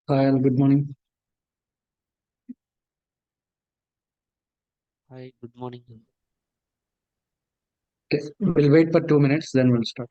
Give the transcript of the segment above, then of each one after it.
Hi, all, good morning. Hi, good morning. Okay, we'll wait for 2 minutes, then we'll start.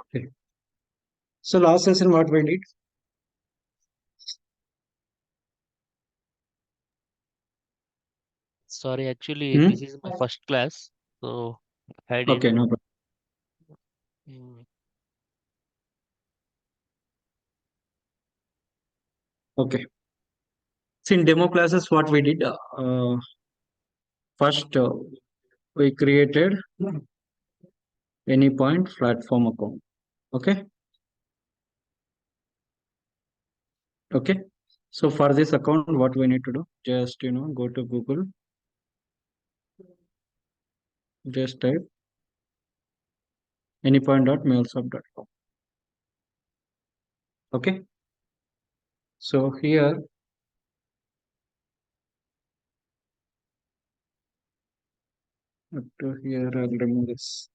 Okay. So last session, what we did? Sorry, actually, Hmm? this is my first class, so I Okay, didn't. no problem. Mm, Okay. So in demo classes, what we did? First, we created any point platform account. Okay. Okay. So for this account, what we need to do? Just go to Google. Just type anypoint.mulesoft.com. Okay. So here, up to here, I'll remove this.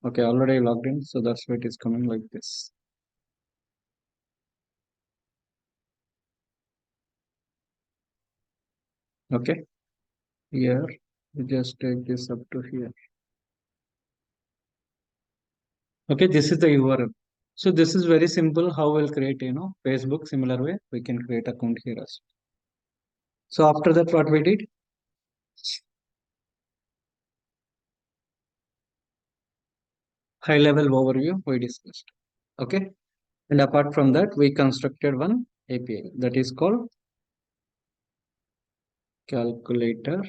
Okay, already logged in, so that's why it is coming like this. Okay, here we just take this up to here. Okay, this is the URL. So this is very simple. How we'll create, Facebook similar way we can create account here as well. So after that, what we did? High level overview we discussed. Okay, and apart from that, we constructed one API that is called calculator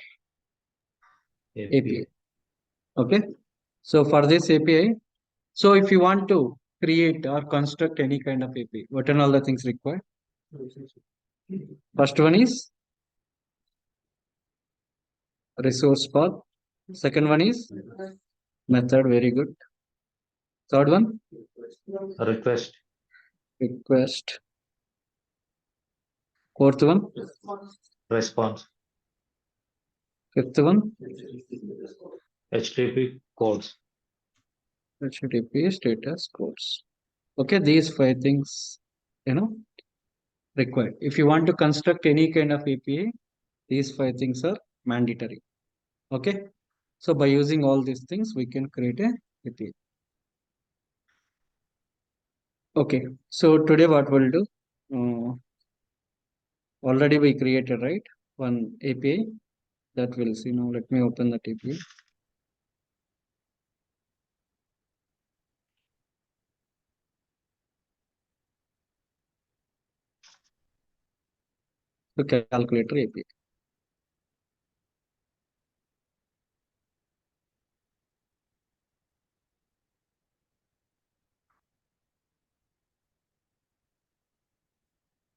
API. Okay, so for this API, so if you want to create or construct any kind of API, what are all the things required? First one is resource path. Second one is method. Very good. Third one, Request. request. Fourth one, Response. fifth one, HTTP codes. HTTP status codes. Okay, these five things, you know, required. If you want to construct any kind of API, these five things are mandatory. Okay, so by using all these things, we can create a API. Okay, so today what we'll do? Already we created, right, one API that will see. Now let me open that API. The calculator API.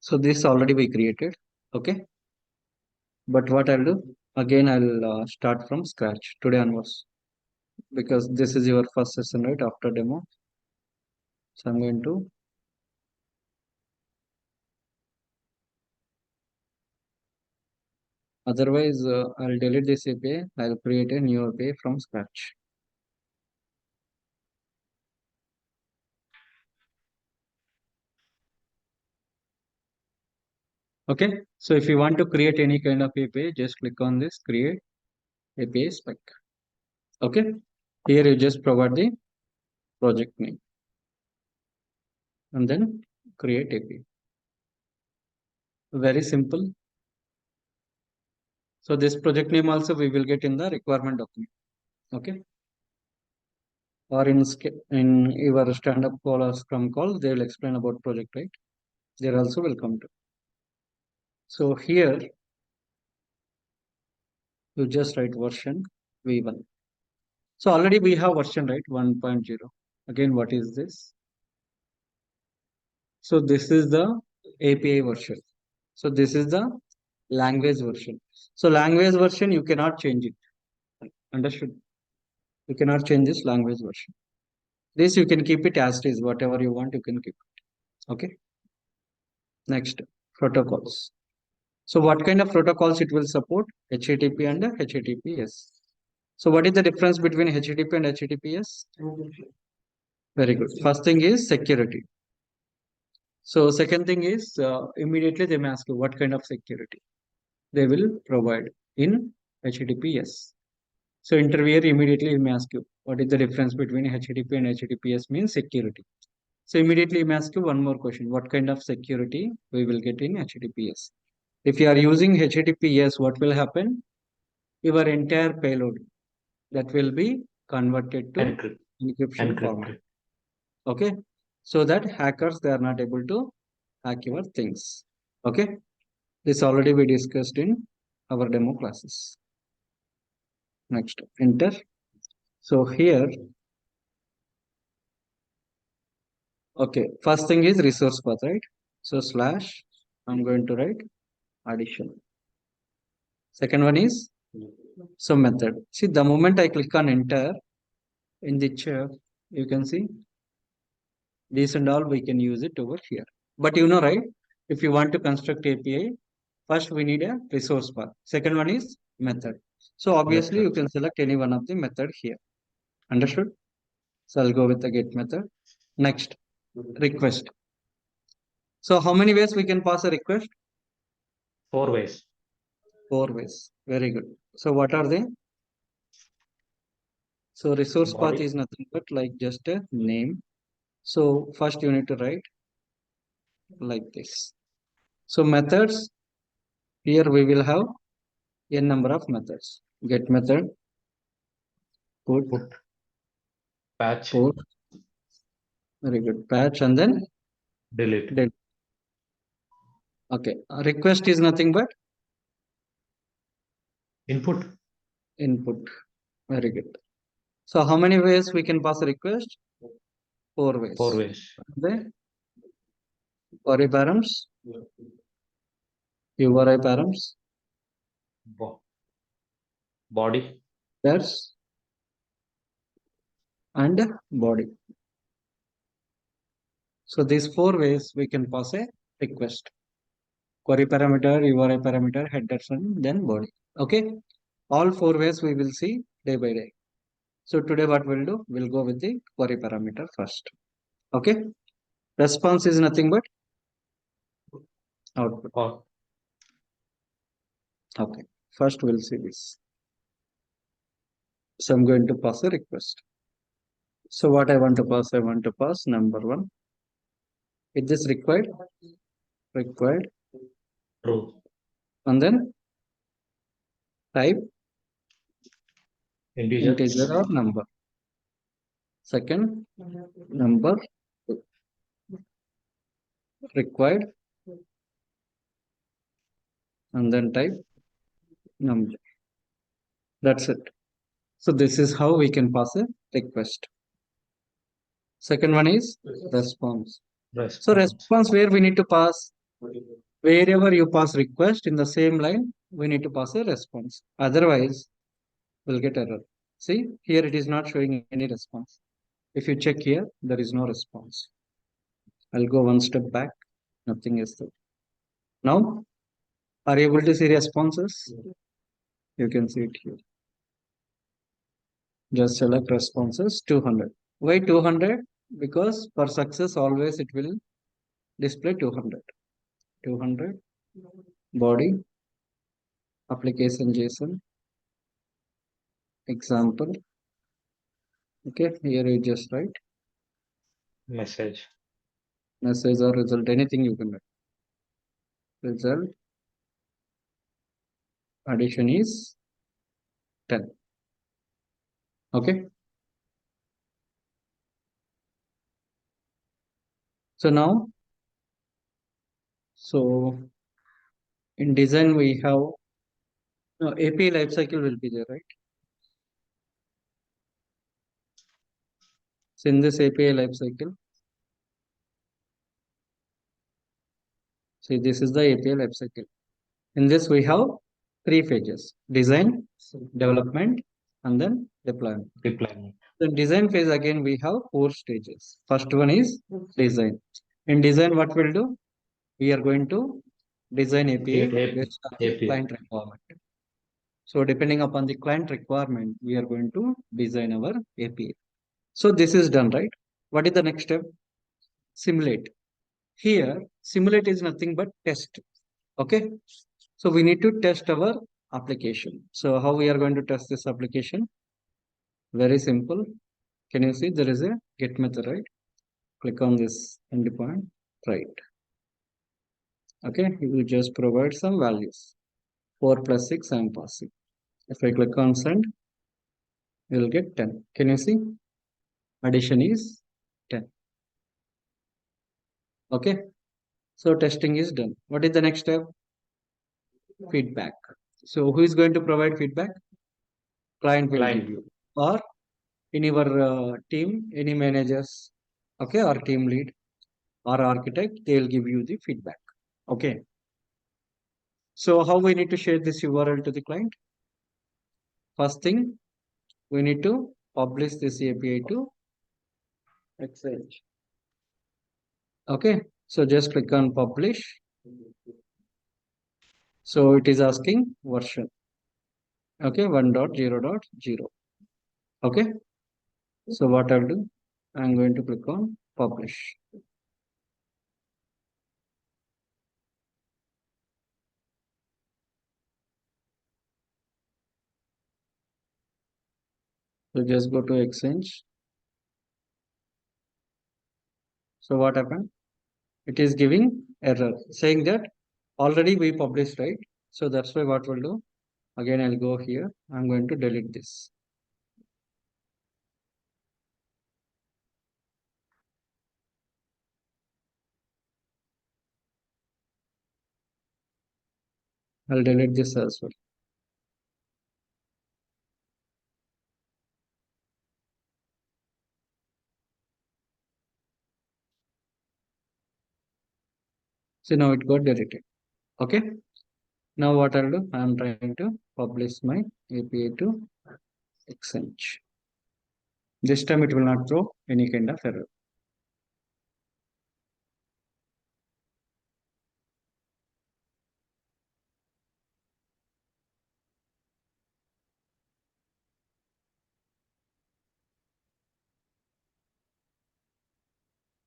So this already we created. Okay, but what I'll do again, I'll start from scratch today onwards because this is your first session, right, after demo. So I'm going to otherwise I'll delete this API. I'll create a new API from scratch. Okay, so if you want to create any kind of API, just click on this create API spec. Okay, here you just provide the project name and then create API. Very simple. So this project name also we will get in the requirement document. Okay. Or in your stand-up call or scrum call, they will explain about project, right? There also will come to. So here you just write version v1. So already we have version, right? 1.0. Again, what is this? So this is the API version. So this is the language version. So language version, you cannot change it. Understood? You cannot change this language version. This you can keep it as it is. Whatever you want, you can keep it. Okay. Next, protocols. So what kind of protocols it will support? HTTP and HTTPS. So what is the difference between HTTP and HTTPS? Very good. First thing is security. So second thing is immediately they may ask you what kind of security they will provide in HTTPS. So interviewer immediately may ask you what is the difference between HTTP and HTTPS means security. So immediately may ask you one more question. What kind of security we will get in HTTPS? If you are using HTTPS, what will happen? Your entire payload that will be converted to encryption format. Encrypted. Okay. So that hackers, they are not able to hack your things. Okay. This already we discussed in our demo classes. Next, enter. So here, okay, first thing is resource path, right? So slash, I'm going to write addition. Second one is so method. See, the moment I click on enter in the chair, you can see these and all we can use it over here. But you know, right? If you want to construct API, first we need a resource path. Second one is method. So obviously you can select any one of the method here. Understood? So I'll go with the get method. Next, request. So how many ways we can pass a request? 4 ways. 4 ways. Very good. So what are they? So resource path Body. is nothing but like just a name. So first you need to write like this. So methods, here we will have n number of methods. Get method, put, Put. Patch. put, very good, patch, and then Delete. delete. Okay, request is nothing but Input. input. Very good. So how many ways we can pass a request? 4 ways. 4 ways. Then query params, URI params, Bo- Body. that's and body. So these 4 ways we can pass a request. Query parameter, URI parameter, headers, and then body. Okay. All 4 ways we will see day by day. So today what we'll do, we'll go with the query parameter first. Okay. Response is nothing but output. Or Okay. First we'll see this. So I'm going to pass a request. So what I want to pass, I want to pass number 1. Is this required? Required. true. And then type Integer. integer or number. Second, number required, and then type number. That's it. So this is how we can pass a request. Second one is response. So response where we need to pass, wherever you pass request in the same line, we need to pass a response. Otherwise, we'll get error. See, here it is not showing any response. If you check here, there is no response. I'll go one step back. Nothing is there. Now, are you able to see responses? You can see it here. Just select responses 200. Why 200? Because for success always it will display 200. 200 body application JSON example. Okay, here you just write Message. message or result, anything you can write. Result Addition is 10. Okay. So now, so in design we have API lifecycle will be there, right? So in this API lifecycle, see this is the API lifecycle. In this we have three phases: design, development, and then deployment. Deployment. The design phase again we have four stages. First one is design. In design, what we'll do? We are going to design API based on the API. client requirement. So depending upon the client requirement, we are going to design our API. So this is done, right? What is the next step? Simulate. Here, simulate is nothing but test. Okay. So we need to test our application. So how we are going to test this application? Very simple. Can you see there is a get method, right? Click on this endpoint, right? Okay, you just provide some values. 4 plus 6 I am passing. If I click on send, you will get 10. Can you see? Addition is 10. Okay, so testing is done. What is the next step? Feedback. So who is going to provide feedback? Client will give you. Or in your team, any managers, okay, or team lead or architect, they will give you the feedback. Okay. So how we need to share this URL to the client? First thing, we need to publish this API to Exchange. Okay, so just click on publish. So it is asking version. Okay, 1.0.0. Okay, so what I'll do, I'm going to click on publish. So just go to Exchange. So what happened? It is giving error saying that already we published, right? So that's why what we'll do. Again, I'll go here. I'm going to delete this. I'll delete this as well. So now it got deleted. Okay. Now what I'll do, I'm trying to publish my API to Exchange. This time it will not throw any kind of error.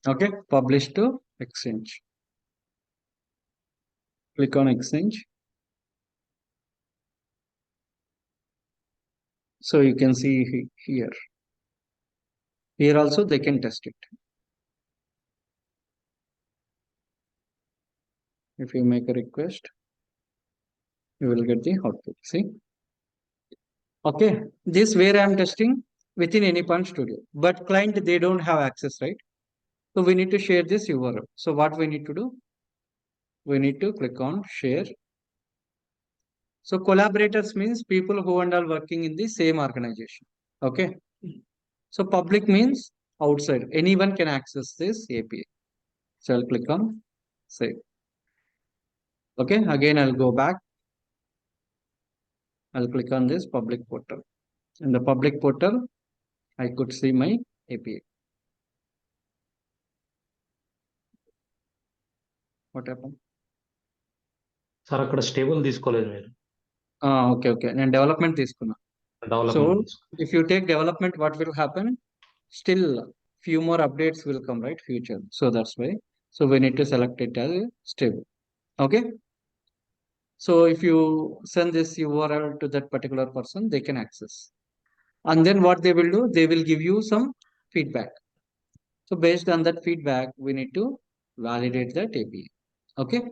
Okay, publish to Exchange. Click on Exchange. So you can see here. Here also they can test it. If you make a request, you will get the output. See? Okay, this where I am testing within Anypoint Studio. But client, they don't have access, right? So we need to share this URL. So what we need to do? We need to click on share. So collaborators means people who and all working in the same organization. Okay. So public means outside. Anyone can access this API. So I'll click on save. Okay. Again, I'll go back. I'll click on this public portal. In the public portal, I could see my API. What happened? Sir అక్కడ stable తీసుకోలేదు మీరు Okay, okay. And development తీసుకున్నా. So development if you take development, what will happen? Still few more updates will come, right? Future. So that's why. So we need to select it as stable. Okay. So if you send this URL to that particular person, they can access. And then what they will do, they will give you some feedback. So based on that feedback, we need to validate that API. Okay.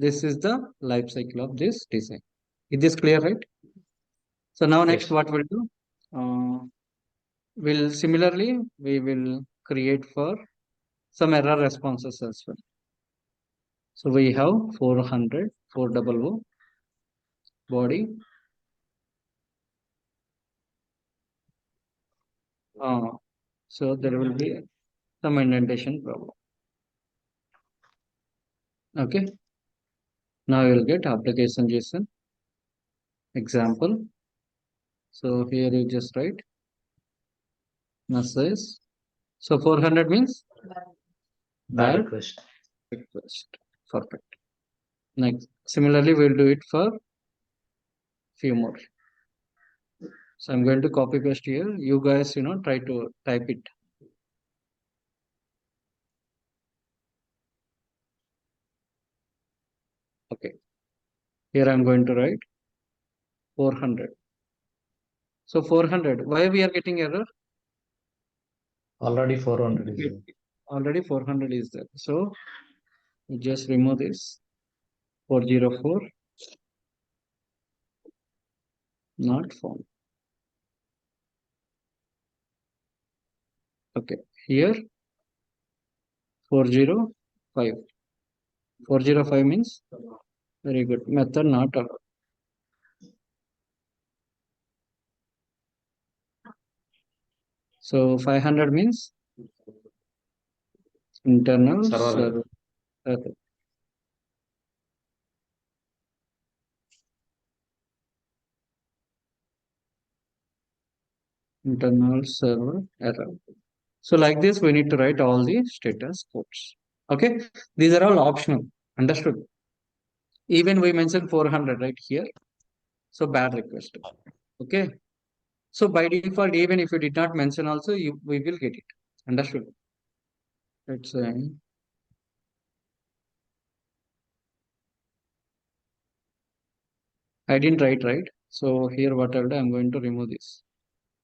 This is the life cycle of this design. Is this clear, right? So now next Yes. what we'll do? We'll similarly, we will create for some error responses as well. So we have 400, 400 body. So there will be some indentation problem. Okay. Now you will get application JSON example. So here you just write message. So 400 means Bad bad request. request. Perfect. Next, similarly, we'll do it for few more. So I'm going to copy paste here. You guys, try to type it. Okay. Here I'm going to write 400. So 400. Why we are getting error? Already 400 is there. Already 400 is there. So we just remove this 404. Not found. Okay. Here 405. 405 means very good. Method not allowed. So 500 means internal Server. server. Internal server error. So like this, we need to write all the status codes. Okay. These are all optional. Understood? Even we mentioned 400 right here. So bad request. Okay. So by default, even if you did not mention also, we will get it. Understood? Let's I didn't write right. So here what I'll do, I'm going to remove this.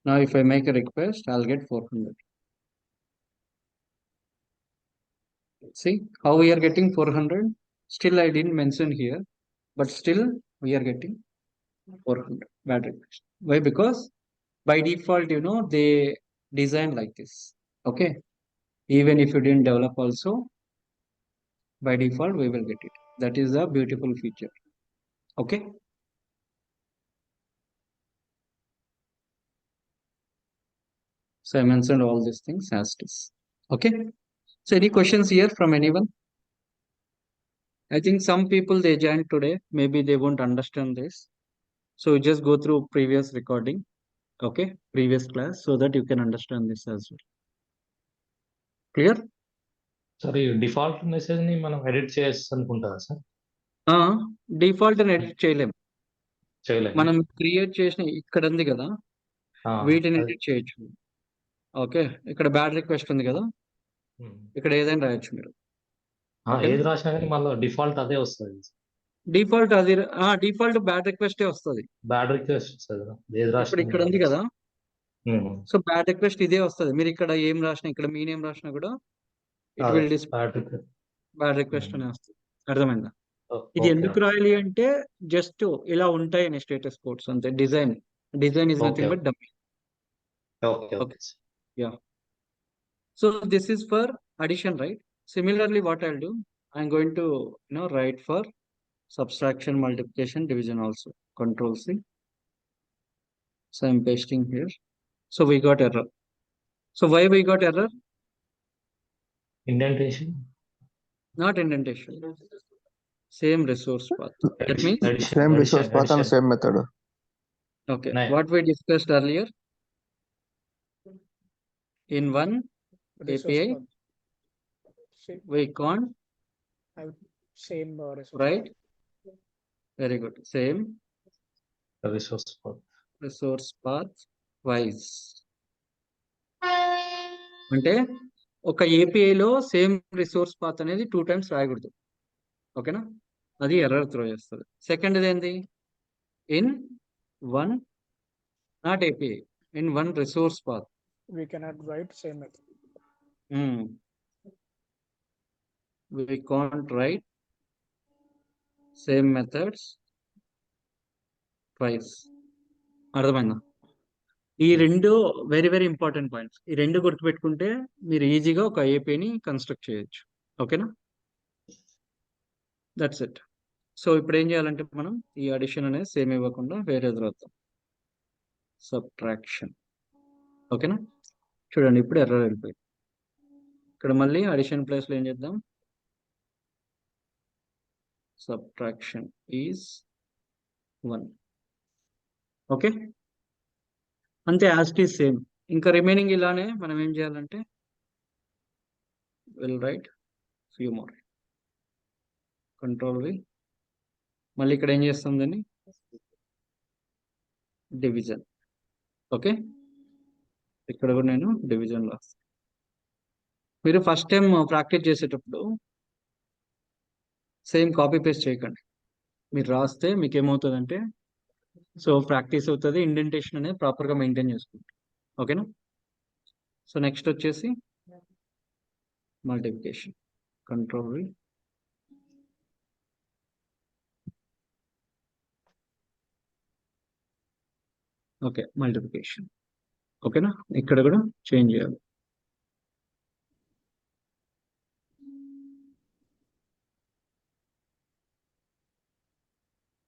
Now if I make a request, I'll get 400. See how we are getting 400? Still I didn't mention here, but still we are getting 400 bad request. Why? Because by default, they design like this. Okay. Even if you didn't develop also, by default, we will get it. That is a beautiful feature. Okay. So I mentioned all these things as this. Okay. So any questions here from anyone? I think some people they joined today, maybe they won't understand this. So just go through previous recording. Okay. Previous class so that you can understand this as well. Clear? Sir ఈ default message ని మనం edit చేయొచ్చు అనుకుంటారా sir? Default అని edit చేయలేం. చేయలేము. మనం create చేసిన ఇక్కడ ఉంది కదా, వీటిని ఎడిట్ చేయొచ్చు. ఓకే. ఇక్కడ బ్యాడ్ రిక్వెస్ట్ ఉంది కదా, ఇక్కడ ఏదైనా రాయొచ్చు మీరు. ఏది రాసినా కానీ మళ్ళీ డిఫాల్ట్ అదే వస్తుంది. డిఫాల్ట్ అది డిఫాల్ట్ బ్యాడ్ రిక్వెస్టే వస్తుంది. బ్యాడ్ రిక్వెస్ట్ వస్తుంది కదా, ఏది ఇప్పుడు రాసినా ఇక్కడ ఉంది కదా, సో బ్యాడ్ రిక్వెస్ట్ ఇదే వస్తుంది. మీరు ఇక్కడ ఏం రాసినా, ఇక్కడ మీ నేమ్ రాసినా కూడా ఇట్ విల్ బ్యాడ్ రిక్వెస్ట్ అనే వస్తుంది. అర్థమైందా? ఇది ఎందుకు రాయాలి అంటే జస్ట్ ఇలా ఉంటాయి అనే స్టేటస్ కోడ్స్ అంతే. Design is nothing but dummy. Yeah. So this is for addition, right? Similarly, what I'll do, I'm going to write for subtraction, multiplication, division also. Control C. So I'm pasting here. So we got error. So why we got error? Indentation. Not indentation. Same resource path. That means same resource path and same method. Okay. What we discussed earlier. In one API, we can't have same resource. Right? Very good. Same resource path wise. అంటే ఒక ఏపీఐలో same resource path అనేది 2 times రాయకూడదు. ఓకేనా? అది error throw చేస్తుంది. Second ఏంది? In one not API, in one resource path we cannot write same method. We can't write same methods price. అర్థమైందా? ఈ రెండు వెరీ వెరీ ఇంపార్టెంట్ పాయింట్స్. ఈ రెండు గుర్తుపెట్టుకుంటే మీరు ఈజీగా ఒక ఏపీని కన్స్ట్రక్ట్ చేయొచ్చు. ఓకేనా? That's it. సో ఇప్పుడు ఏం చేయాలంటే మనం ఈ అడిషన్ అనేది సేమ్ ఇవ్వకుండా వేరేది రాద్దాం. సబ్ట్రాక్షన్. ఓకేనా? చూడండి ఇప్పుడు ఎర్రర్ వెళ్ళిపోయింది. ఇక్కడ మళ్ళీ అడిషన్ ప్లేస్ లో ఏం చేద్దాం? Subtraction is 1. ఓకే, అంతే, యాజ్ ఇట్ ఈస్ సేమ్. ఇంకా రిమైనింగ్ ఇలానే మనం ఏం చేయాలంటే will write few more. Control V. మళ్ళీ ఇక్కడ ఏం చేస్తాం దాన్ని? డివిజన్. ఓకే, ఇక్కడ కూడా నేను డివిజన్ రాస్తాను. మీరు ఫస్ట్ టైం ప్రాక్టీస్ చేసేటప్పుడు సేమ్ కాపీ పేస్ట్ చేయకండి. మీరు రాస్తే మీకు ఏమవుతుందంటే సో ప్రాక్టీస్ అవుతుంది, ఇండెంటేషన్ అనేది ప్రాపర్గా మెయింటైన్ చేసుకుంటాం. ఓకేనా? సో నెక్స్ట్ వచ్చేసి multiplication. Control V. Okay, multiplication. ఓకేనా? ఇక్కడ కూడా చేంజ్ చేయాలి.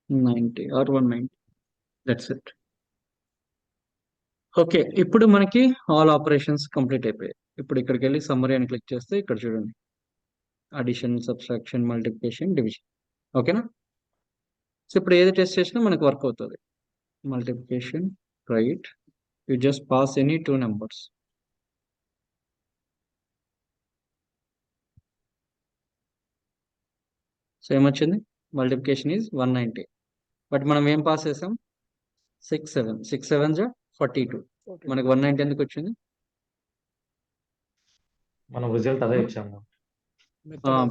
$90 or $190. That's it. ఓకే, ఇప్పుడు మనకి ఆల్ ఆపరేషన్స్ కంప్లీట్ అయిపోయాయి. ఇప్పుడు ఇక్కడికి వెళ్ళి సమ్మరీ అని క్లిక్ చేస్తే ఇక్కడ చూడండి అడిషన్, సబ్ట్రాక్షన్, మల్టిప్లికేషన్, డివిజన్. ఓకేనా? సో ఇప్పుడు ఏది టెస్ట్ చేసినా మనకు వర్క్ అవుతుంది. Multiplication, right, you just pass any 2 numbers. So ఏమొచ్చింది? Multiplication is 190. బట్ మనం ఏం పాస్ చేసాం? 6 7. 6 7 42. మనకి 190 ఎందుకు వచ్చింది? మనం రిజల్ట్ అదే ఇచ్చాము.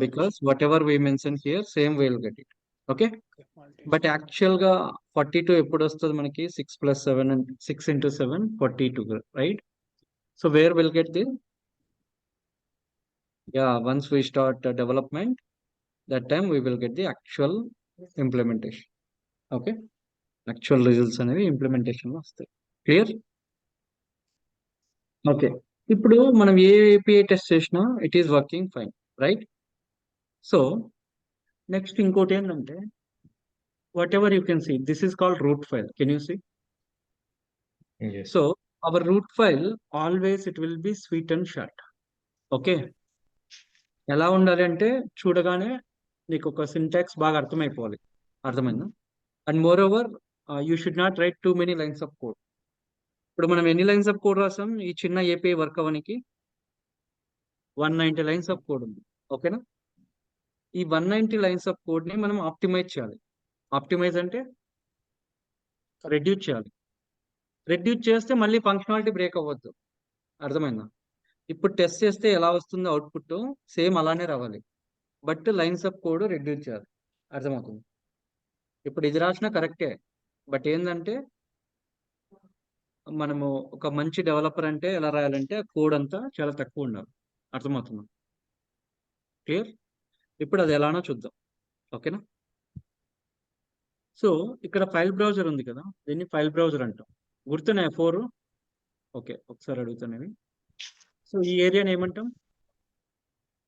Because whatever we mentioned here, same we will get it. Okay? But యాక్చువల్గా 42 ఎప్పుడు వస్తుంది మనకి? 6 + 7 and 6 × 7 42, right? So where will get the? Once we start development, that time we will get the actual implementation. Okay, actual results అనేవి implementation లో వస్తాయి. Clear? Okay, ఇప్పుడు మనం ఏ API test చేసినా it is working fine, right? So next ఇంకోటి ఏంటంటే whatever you can see, this is called root file. Can you see? Yes. So our root file always it will be sweet and short. Okay, ఎలా ఉండాలి అంటే చూడగానే నీకు ఒక syntax బాగా అర్థమైపోవాలి. అర్థమైందా? And more over you should not right too many lines of code. ఇప్పుడు మనం ఎన్ని లైన్స్ ఆఫ్ కోడ్ రాసాం ఈ చిన్న ఏపీఐ వర్క్ అవ్వడానికి? 190 లైన్స్ ఆఫ్ కోడ్ ఉంది. ఓకేనా? ఈ 190 లైన్స్ ఆఫ్ కోడ్ ని మనం ఆప్టిమైజ్ చేయాలి. ఆప్టిమైజ్ అంటే రెడ్యూస్ చేయాలి. రెడ్యూస్ చేస్తే మళ్ళీ ఫంక్షనాలిటీ బ్రేక్ అవ్వద్దు. అర్థమైందా? ఇప్పుడు టెస్ట్ చేస్తే ఎలా వస్తుందో అవుట్పుట్ సేమ్ అలానే రావాలి, but lines of code reduce చేయాలి. అర్థమవుతుంది? ఇప్పుడు ఇది రాసినా కరెక్టే, బట్ ఏంటంటే మనము ఒక మంచి డెవలపర్ అంటే ఎలా రాయాలంటే కోడ్ అంతా చాలా తక్కువ ఉండాలి. అర్థమవుతుందా? క్లియర్? ఇప్పుడు అది ఎలానో చూద్దాం. ఓకేనా? సో ఇక్కడ ఫైల్ బ్రౌజర్ ఉంది కదా, దీన్ని ఫైల్ బ్రౌజర్ అంటాం. గుర్తున్నాయి 4? ఓకే, ఒకసారి అడుగుతాను. సో ఈ ఏరియాని ఏమంటాం?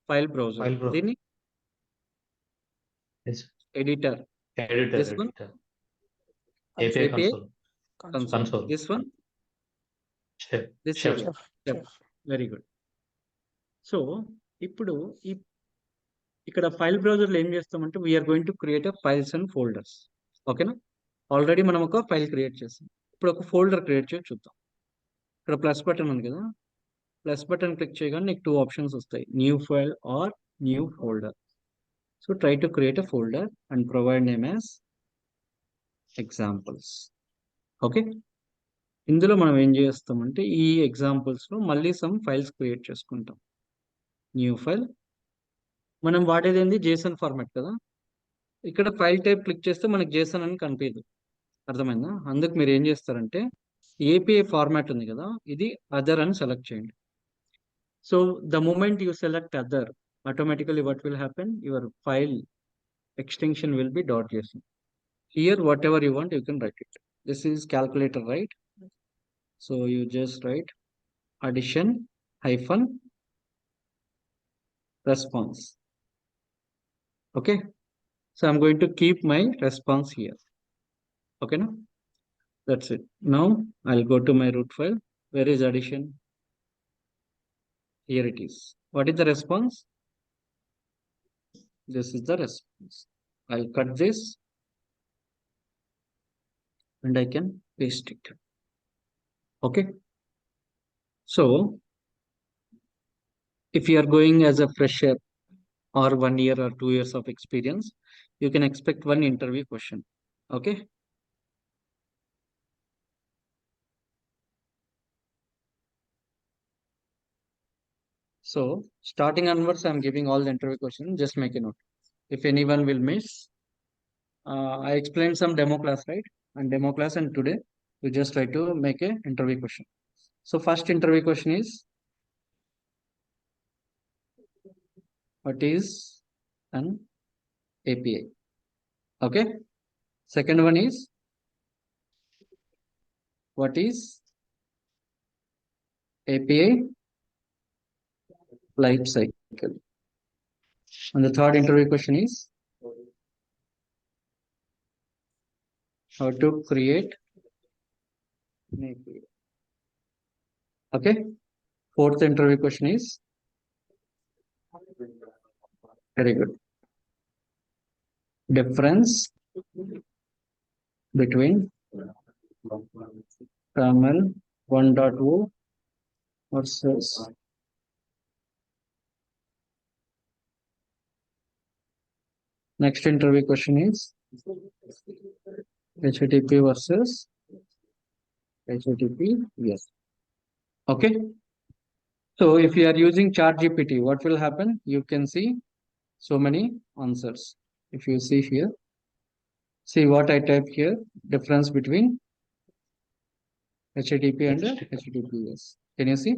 File browser. దీన్ని editor. This one? API API console. console. This one? This Chef. area. Chef. Very good. So ఇప్పుడు ఇక్కడ ఫైల్ బ్రౌజర్ లో ఏం చేస్తామంటే we are going to create files and folders. ఓకేనా? ఆల్రెడీ మనం ఒక ఫైల్ క్రియేట్ చేస్తాం, ఇప్పుడు ఒక ఫోల్డర్ క్రియేట్ చేసి చూద్దాం. ఇక్కడ ప్లస్ బటన్ ఉంది కదా, ప్లస్ బటన్ క్లిక్ చేయగానే నీకు 2 ఆప్షన్స్ వస్తాయి, new file or new folder. So try to create a folder and provide name as examples. Okay, ఇందులో మనం ఏం చేస్తామంటే ఈ ఎగ్జాంపుల్స్ లో మళ్ళీ సమ్ ఫైల్స్ క్రియేట్ చేసుకుంటాం. న్యూ ఫైల్, మనం వాడేది ఏంది? JSON ఫార్మాట్ కదా. ఇక్కడ ఫైల్ టైప్ క్లిక్ చేస్తే మనకి JSON అని కనిపించదు. అర్థమైందా? అందుకు మీరు ఏం చేస్తారంటే ఏపీఐ ఫార్మాట్ ఉంది కదా, ఇది అదర్ అని సెలెక్ట్ చేయండి. So the moment you select other, automatically what will happen? Your file extension will be .json. Here, whatever you want, you can write it. This is calculator, right? So you just write addition hyphen response. Okay. So I'm going to keep my response here. Okay, now that's it. Now I'll go to my root file. Where is addition? Here it is. What is the response? This is the response. I'll cut this and I can paste it. Okay. So if you are going as a fresher or 1 year or 2 years of experience, you can expect one interview question. Okay. So starting onwards, I'm giving all the interview questions. Just make a note. If anyone will miss, I explained some demo class, right? And demo class, and today we just try to make a interview question. So first interview question is, what is an API? Okay. Second one is, what is API life cycle? And the third interview question is, how to create an API. Okay. Fourth interview question is, very good, difference between camel 1.0 versus next interview question is HTTP versus HTTP. Yes. Okay. So if you are using ChatGPT, what will happen? You can see so many answers. If you see here, see what I type here, difference between HTTP and HTTPS. Can you see?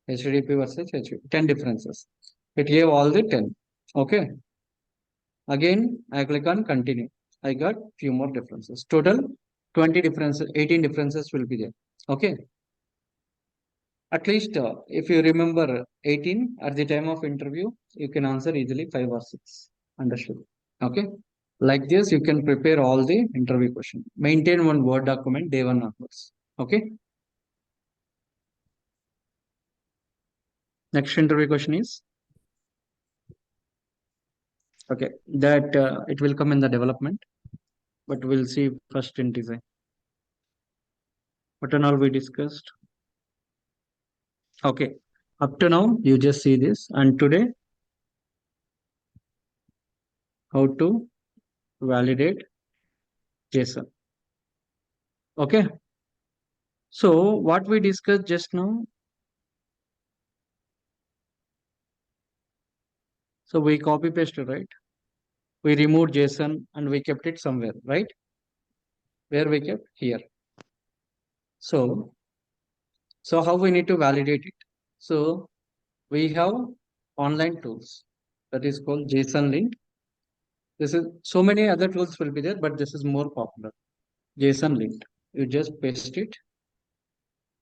HTTP versus HTTP, 10 differences. It gave all the 10. Okay. Again, I click on continue. I got few more differences. Total 20 differences, 18 differences will be there. Okay. At least if you remember 18 at the time of interview, you can answer easily 5 or 6. Understood? Okay. Like this, you can prepare all the interview question. Maintain one Word document day one onwards. Okay. Next interview question is, okay, that it will come in the development, but we'll see first in design. What and all we discussed. Okay, up to now you just see this, and today how to validate JSON. Okay, so what we discussed just now, so we copy pasted, right? We removed JSON and we kept it somewhere, right? Where we kept? Here. So how we need to validate it? So we have online tools that is called JSON lint. This is so many other tools will be there, but this is more popular. JSON lint. You just paste it,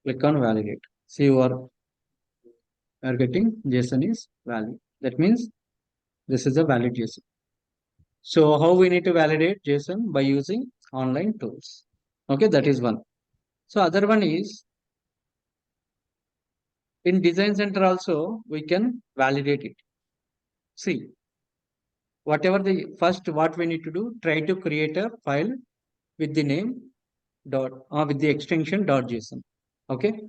click on validate. See, you are getting JSON is valid. That means this is a valid JSON. So how we need to validate JSON? By using online tools. Okay, that is one. So other one is in Design Center also we can validate it. See, whatever the first what we need to do, try to create a file with the name dot with the extension .json. Okay,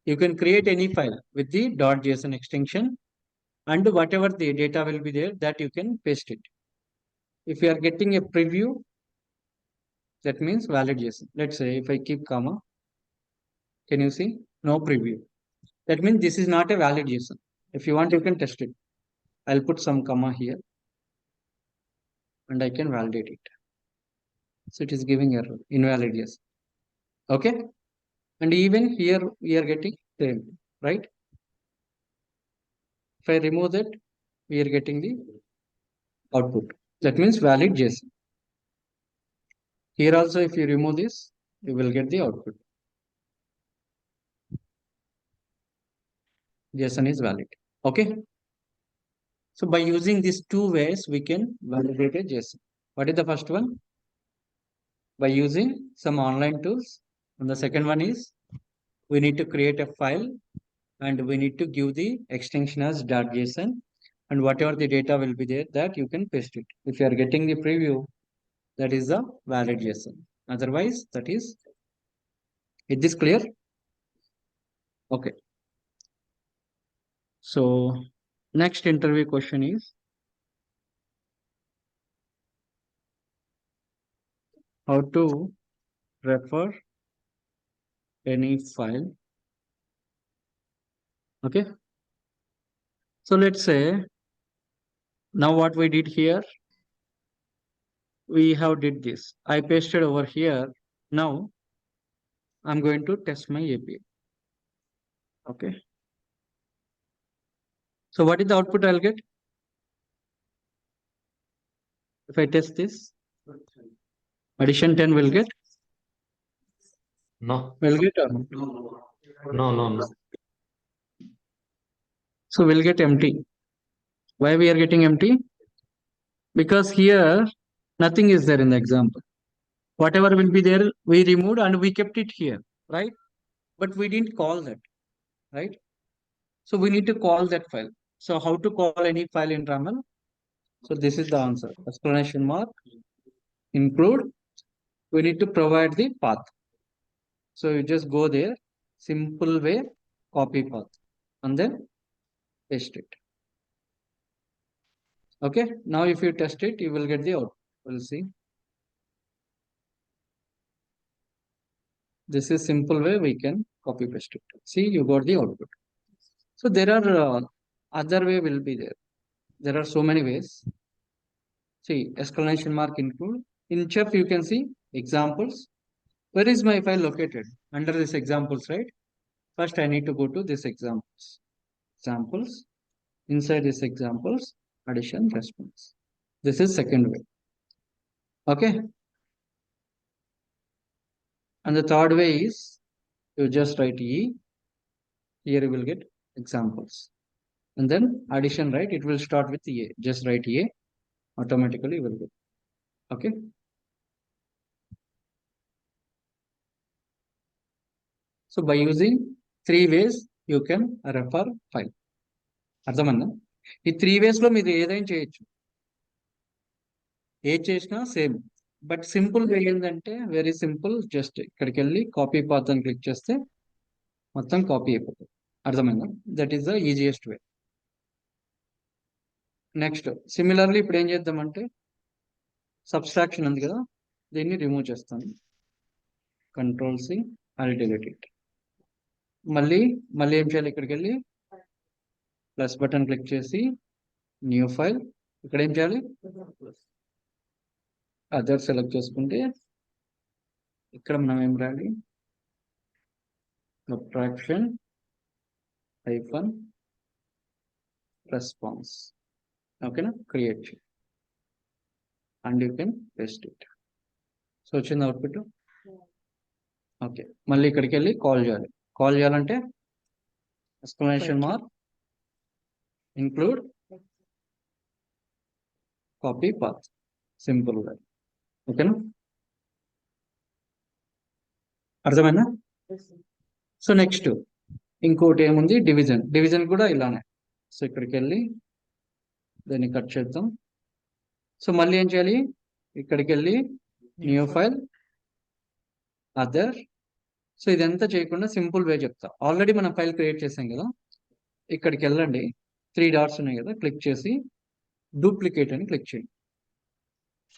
you can create any file with the .json extension, and whatever the data will be there, that you can paste it. If you are getting a preview, that means valid JSON. Let's say if I keep comma, can you see? No preview. That means this is not a valid JSON. If you want, you can test it. I'll put some comma here and I can validate it. So it is giving error, invalid JSON. Okay. And even here we are getting same, right? If I remove that, we are getting the output. That means valid JSON. Here also, if you remove this, you will get the output. JSON is valid. Okay. So by using these two ways, we can validate a JSON. What is the first one? By using some online tools. And the second one is we need to create a file and we need to give the extension as .json, and whatever the data will be there, that you can paste it. If you are getting the preview, that is the valid JSON. Otherwise, that is this clear? Okay. So next interview question is, how to refer any file. Okay. So let's say now what we did here, we have did this. I pasted over here. Now I'm going to test my API. Okay. So what is the output I'll get? If I test this, addition 10 will get? No, Will get or no. so we'll get empty. Why we are getting empty? Because here nothing is there in the example. Whatever will be there, we removed and we kept it here, right? But we didn't call that, right? So we need to call that file. So how to call any file in Ramal? So this is the answer. Explanation mark, include. We need to provide the path. So you just go there, simple way, copy path, and then paste it. Okay. Now if you test it, you will get the output. We'll see. This is simple way we can copy paste it. See, you got the output. So there are other way will be there. There are so many ways. See, exclamation mark include. In chef, you can see examples. Where is my file located? Under this examples, right? First, I need to go to this examples. Examples. Inside this examples, addition response. This is second way. Okay. And the third way is you just write E. Here you will get examples. And then addition, right? It will start with A. Just write A. Automatically you will get. Okay. So by using three ways, you can refer file. అర్థమన్నా? ఈ three ways లో మీరు ఏదైనా చేయొచ్చు, ఏ చేసినా same. But simple way ఏంటంటే very simple, just ఇక్కడికి వెళ్ళి copy path అని క్లిక్ చేస్తే మొత్తం కాపీ అయిపోతుంది. అర్థమైందా? That is the easiest way. Next similarly ఇప్పుడు ఏం చేద్దామంటే సబ్స్ట్రాక్షన్ ఉంది కదా, దీన్ని రిమూవ్ చేస్తాను. Control C, I delete it. మళ్ళీ ఏం చేయాలి? ఇక్కడికి వెళ్ళి ప్లస్ బటన్ క్లిక్ చేసి న్యూ ఫైల్, ఇక్కడ ఏం చేయాలి? అదర్ సెలెక్ట్ చేసుకుంటే ఇక్కడ మనం ఏం రాయాలి? Subtraction hyphen response. ఓకేనా? Create and you can paste it. So వచ్చింది అవుట్పుట్. ఓకే, మళ్ళీ ఇక్కడికి వెళ్ళి కాల్ చేయాలి. కాల్ చేయాలంటే exclamation mark include copy path, simple గా. ఓకేనా? అర్థమైనా? సో నెక్స్ట్ ఇంకోటి ఏముంది? డివిజన్. డివిజన్ కూడా ఇలానే. సో ఇక్కడికి వెళ్ళి దాన్ని కట్ చేద్దాం. సో మళ్ళీ ఏం చేయాలి? ఇక్కడికి వెళ్ళి న్యూ ఫైల్, అదర్. సో ఇదంతా చేయకుండా సింపుల్ వే చెప్తా. ఆల్రెడీ మనం ఫైల్ క్రియేట్ చేసాం కదా, ఇక్కడికి వెళ్ళండి, 3 డాట్స్ ఉన్నాయి కదా, క్లిక్ చేసి డూప్లికేట్ అని క్లిక్ చేయండి.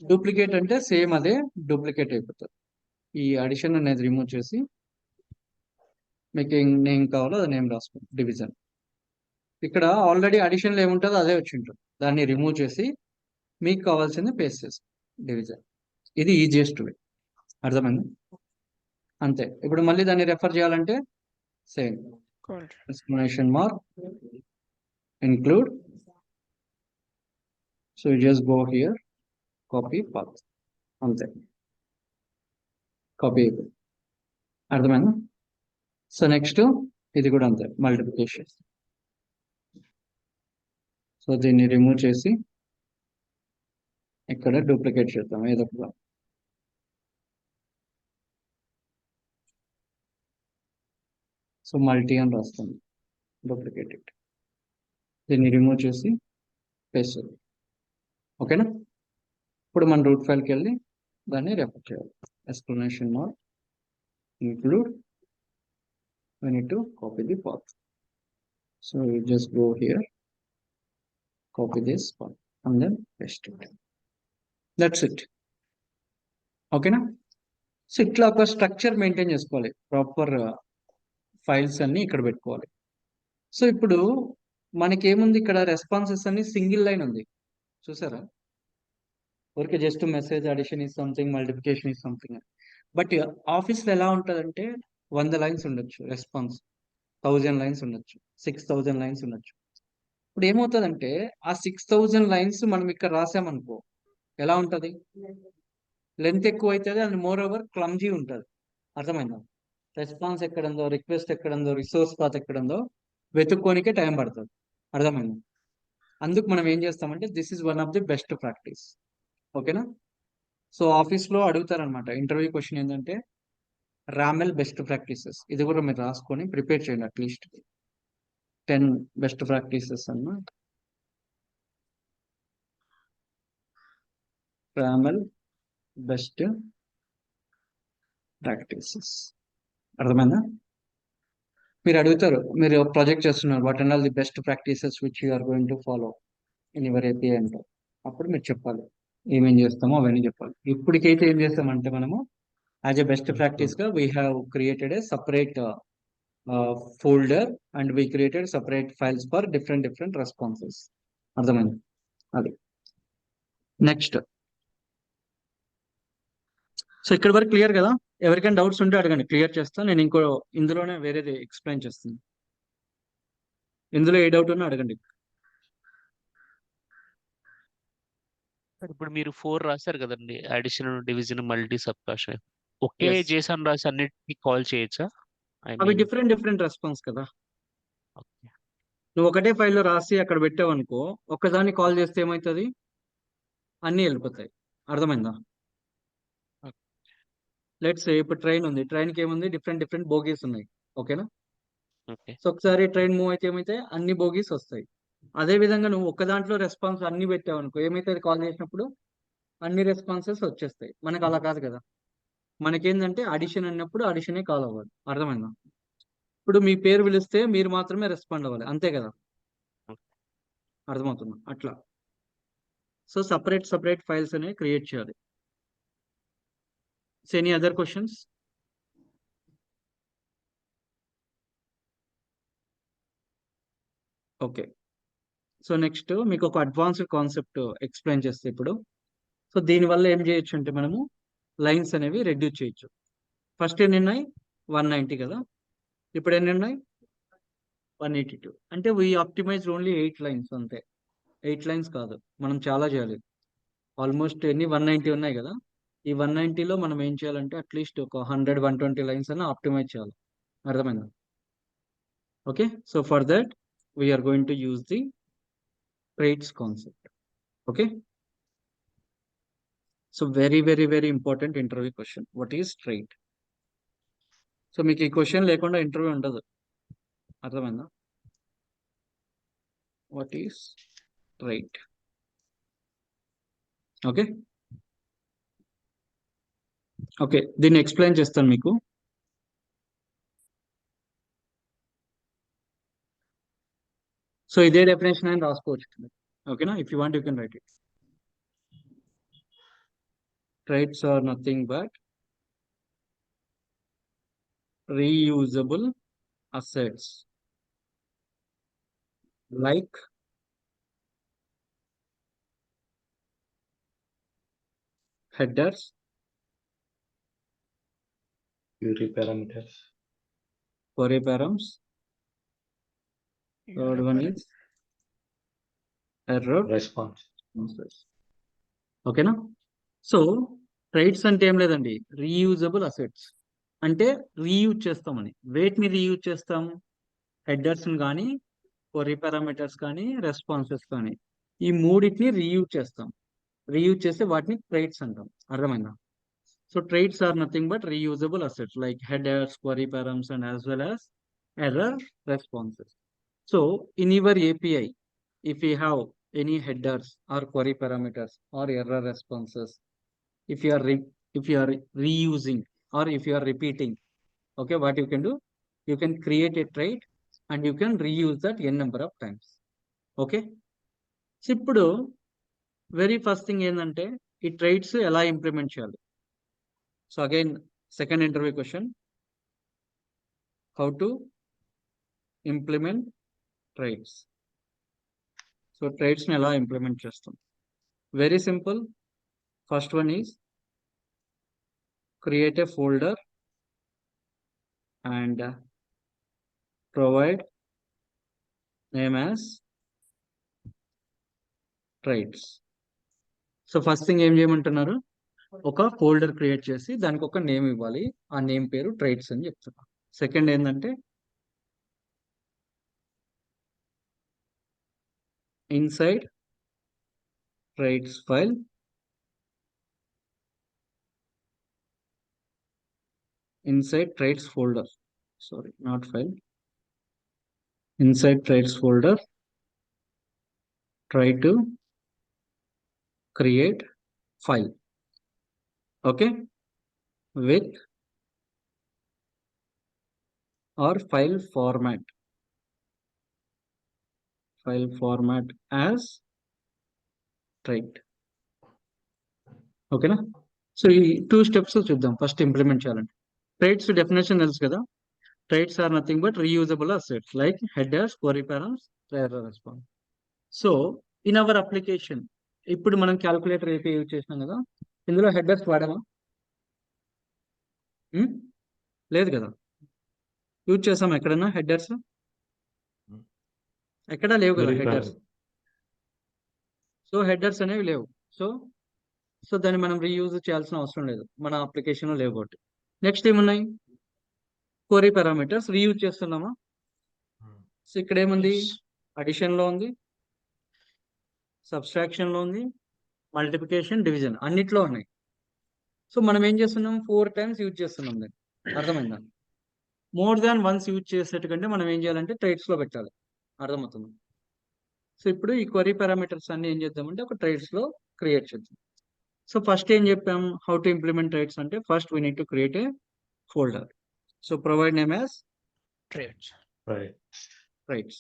డూప్లికేట్ అంటే సేమ్ అదే డూప్లికేట్ అయిపోతుంది. ఈ అడిషన్ అనేది రిమూవ్ చేసి మీకు ఏం నేమ్ కావాలో అది నేమ్ రాసుకోండి. డివిజన్. ఇక్కడ ఆల్రెడీ అడిషన్లో ఏముంటుందో అదే వచ్చి ఉంటుంది, దాన్ని రిమూవ్ చేసి మీకు కావాల్సింది పేస్ట్ చేసి డివిజన్. ఇది ఈజియెస్ట్ వే. అర్థమైంది? అంతే. ఇప్పుడు మళ్ళీ దాన్ని రెఫర్ చేయాలంటే same exclamation mark include. So you just go here, copy path. అంతే. కాపీ అయిపోయింది. అర్థమైందా? సో నెక్స్ట్ ఇది కూడా అంతే, మల్టిప్లికేషన్. సో దీన్ని రిమూవ్ చేసి ఇక్కడ డూప్లికేట్ చేద్దాం ఏదో ఒక. సో మల్టీ అని రాస్తాను, డూప్లికేట్ ఇట్. దీన్ని రిమూవ్ చేసి పేస్ట్ చేద్దాం. ఓకేనా? ఇప్పుడు మన రూట్ ఫైల్కి వెళ్ళి దాన్ని రెఫర్ చేయాలి. Explanation mark include, we need to copy the path. So you just go here, copy this path and then paste it. That's it. ఓకేనా? సో ఇట్లా ఒక స్ట్రక్చర్ మెయింటైన్ చేసుకోవాలి, ప్రాపర్ ఫైల్స్ అన్ని ఇక్కడ పెట్టుకోవాలి. సో ఇప్పుడు మనకేముంది ఇక్కడ, రెస్పాన్సెస్ అన్ని సింగిల్ లైన్ ఉంది చూసారా? ఊరికే just message addition is something, multiplication is something. But ఆఫీస్లో ఎలా ఉంటుందంటే 100 లైన్స్ ఉండొచ్చు రెస్పాన్స్, 1000 లైన్స్ ఉండొచ్చు, 6000 లైన్స్ ఉండొచ్చు. ఇప్పుడు ఏమవుతుందంటే ఆ 6000 లైన్స్ మనం ఇక్కడ రాసామనుకో ఎలా ఉంటుంది, లెంత్ ఎక్కువ అవుతుంది అండ్ మోర్ ఓవర్ క్లమ్జీ ఉంటుంది. అర్థమైందా? రెస్పాన్స్ ఎక్కడుందో, రిక్వెస్ట్ ఎక్కడుందో, రిసోర్స్ పాత్ ఎక్కడుందో వెతుక్కోనికే టైం పడుతుంది. అర్థమైందా? అందుకు మనం ఏం చేస్తామంటే this is one of the best practice. ఓకేనా? సో ఆఫీస్లో అడుగుతారనమాట, ఇంటర్వ్యూ క్వశ్చన్ ఏంటంటే రామెల్ బెస్ట్ ప్రాక్టీసెస్. ఇది కూడా మీరు రాసుకొని ప్రిపేర్ చేయండి, అట్లీస్ట్ 10 బెస్ట్ ప్రాక్టీసెస్ అన్నమాట. RAML best practices. అర్థమైందా? మీరు అడుగుతారు, మీరు ప్రాజెక్ట్ చేస్తున్నారు, what and all the best practices which you are going to follow in your API అంటారు. అప్పుడు మీరు చెప్పాలి ఏమేం చేస్తామో అవన్నీ చెప్పాలి. ఇప్పటికైతే ఏం చేస్తామంటే మనము యాజ్ ఎ బెస్ట్ ప్రాక్టీస్ గా we have created a separate folder and we created separate files for different responses. అర్థమైంది? అది నెక్స్ట్. సో ఇక్కడ వరకు క్లియర్ కదా? ఎవరికైనా డౌట్స్ ఉంటే అడగండి, క్లియర్ చేస్తాను. నేను ఇంకో ఇందులోనే వేరేది ఎక్స్ప్లెయిన్ చేస్తాను. ఇందులో ఏ డౌట్ ఉన్నా అడగండి. ఇప్పుడు మీరు 4 రాశారు కదండి, అడిషన్, డివిజన్, మల్టీ, సబ్ట్రాక్షన్. ఒకే Yes. జేసన్ రాసి అన్నిటికీ కాల్ చేయొచ్చా? అవి డిఫరెంట్ రెస్పాన్స్ కదా. ఓకే. నువ్వు ఒకటే ఫైల్లో రాసి అక్కడ పెట్టావు అనుకో, ఒక్కదాన్ని కాల్ చేస్తే ఏమవుతుంది, అన్నీ వెళ్ళిపోతాయి. అర్థమైందా? లెట్స్ ఇప్పుడు ట్రైన్ ఉంది, ట్రైన్కి ఏముంది, డిఫరెంట్ బోగీస్ ఉన్నాయి. ఓకేనా? ఓకే. సో ఒకసారి ట్రైన్ మూవ్ అయితే ఏమైతే అన్ని బోగీస్ వస్తాయి. అదే విధంగా నువ్వు ఒక్క దాంట్లో రెస్పాన్స్ అన్ని పెట్టావు అనుకో, ఏమైతుంది, కాల్ చేసినప్పుడు అన్ని రెస్పాన్సెస్ వచ్చేస్తాయి. మనకు అలా కాదు కదా. మనకేంటంటే అడిషన్ అన్నప్పుడు అడిషనే కాల్ అవ్వాలి. అర్థమైందా? ఇప్పుడు మీ పేరు పిలిస్తే మీరు మాత్రమే రెస్పాండ్ అవ్వాలి, అంతే కదా. అర్థమవుతుందా? అట్లా. సో సపరేట్ ఫైల్స్ అనేవి క్రియేట్ చేయాలి. So any other questions? Okay. So next మీకు ఒక అడ్వాన్స్డ్ కాన్సెప్ట్ ఎక్స్ప్లెయిన్ చేస్తే ఇప్పుడు, సో దీనివల్ల ఏం చేయొచ్చు అంటే మనము లైన్స్ అనేవి రెడ్యూస్ చేయొచ్చు. ఫస్ట్ ఎన్ని ఉన్నాయి, 190 కదా. ఇప్పుడు ఎన్ని ఉన్నాయి, 182. అంటే వీ ఆప్టిమైజ్ ఓన్లీ 8 లైన్స్ అంతే. 8 లైన్స్ కాదు, మనం చాలా చేయాలి. ఆల్మోస్ట్ ఎన్ని 190 ఉన్నాయి కదా. ఈ 190లో మనం ఏం చేయాలంటే అట్లీస్ట్ ఒక 100-120 లైన్స్ అన్న ఆప్టిమైజ్ చేయాలి. అర్థమైందా? Okay. So for that we're going to use the traits concept. Okay. So very important interview question, what is trait. So మీకు ఈ క్వశ్చన్ లేకుండా ఇంటర్వ్యూ ఉండదు. అర్థమైందా? What is trait. Okay. Okay, దీన్ని ఎక్స్ప్లెయిన్ చేస్తాను మీకు. సో ఇదే డెఫినేషన్ అని రాసుకోవచ్చు. ఓకేనా? If you want you can write it. Traits are nothing but reusable assets like headers, query parameters, query params. Third one is error response. ఓకేనా? So ట్రైట్స్ అంటే ఏం లేదండి, రీయూజబుల్ అసెట్స్ అంటే రీయూజ్ చేస్తామని. వేటిని రీయూజ్ చేస్తాం? హెడర్స్ కానీ, క్వరీ పారామీటర్స్ కానీ, రెస్పాన్సెస్ కానీ, ఈ మూడింటిని రీయూజ్ చేస్తాం. రీయూజ్ చేస్తే వాటిని ట్రైట్స్ అంటాం. అర్థమైందా? So traits are nothing but reusable assets like headers, query params, and as well as error responses. So in your API, if you have any headers or query parameters or error responses, if you are reusing or if you are repeating, okay, what you can do? You can create a trait and you can reuse that n number of times. Okay. So ఇప్పుడు very first thing ఏంటంటే ఈ ట్రైట్స్ ఎలా implement చేయాలి? So again, second interview question, how to implement traits. So traits ni ela implement chestam? Very simple. First one is create a folder and provide name as traits. So first thing ఏం చేయమంటున్నారు? ఒక folder create చేసి దానికి ఒక name ఇవ్వాలి. ఆ name పేరు ట్రైట్స్ అని చెప్తున్నా. సెకండ్ ఏంటంటే inside traits file inside traits folder, sorry, not file, inside traits folder, try to create file, okay, with or file format as trait, okay na? So ఈ 2 steps చూద్దాం. ఫస్ట్ ఇంప్లిమెంట్ చేయాలంటే ట్రైట్స్ definition తెలుసు కదా. Traits are nothing but reusable assets like headers, query params, error response. So in our application ఇప్పుడు మనం calculator AP use చేసినాం కదా, ఇందులో హెడర్స్ వాడామా? లేదు కదా. యూజ్ చేసాం ఎక్కడన్నా హెడర్స్? ఎక్కడా లేవు కదా హెడర్స్. సో హెడర్స్ అనేవి లేవు. సో దాన్ని మనం రీయూజ్ చేయాల్సిన అవసరం లేదు, మన అప్లికేషన్లో లేవు కాబట్టి. నెక్స్ట్ ఏమున్నాయి? క్వరీ పారామీటర్స్ రీయూజ్ చేస్తున్నామా? సో ఇక్కడ ఏముంది? అడిషన్లో ఉంది, సబ్స్ట్రాక్షన్లో ఉంది, మల్టిప్లికేషన్, డివిజన్ అన్నిట్లో ఉన్నాయి. సో మనం ఏం చేస్తున్నాం? 4 times యూజ్ చేస్తున్నాం దాన్ని. అర్థమైందా? మోర్ దాన్ వన్స్ యూజ్ చేసేటకంటే మనం ఏం చేయాలంటే ట్రైట్స్లో పెట్టాలి. అర్థమవుతుంది? సో ఇప్పుడు ఈ క్వరీ పారామీటర్స్ అన్ని ఏం చేద్దామంటే ఒక ట్రైట్స్లో క్రియేట్ చేద్దాం. సో ఫస్ట్ ఏం చెప్పాం? హౌ టు ఇంప్లిమెంట్ ట్రైట్స్ అంటే first we need to create a folder. So provide name as Traits. Traits.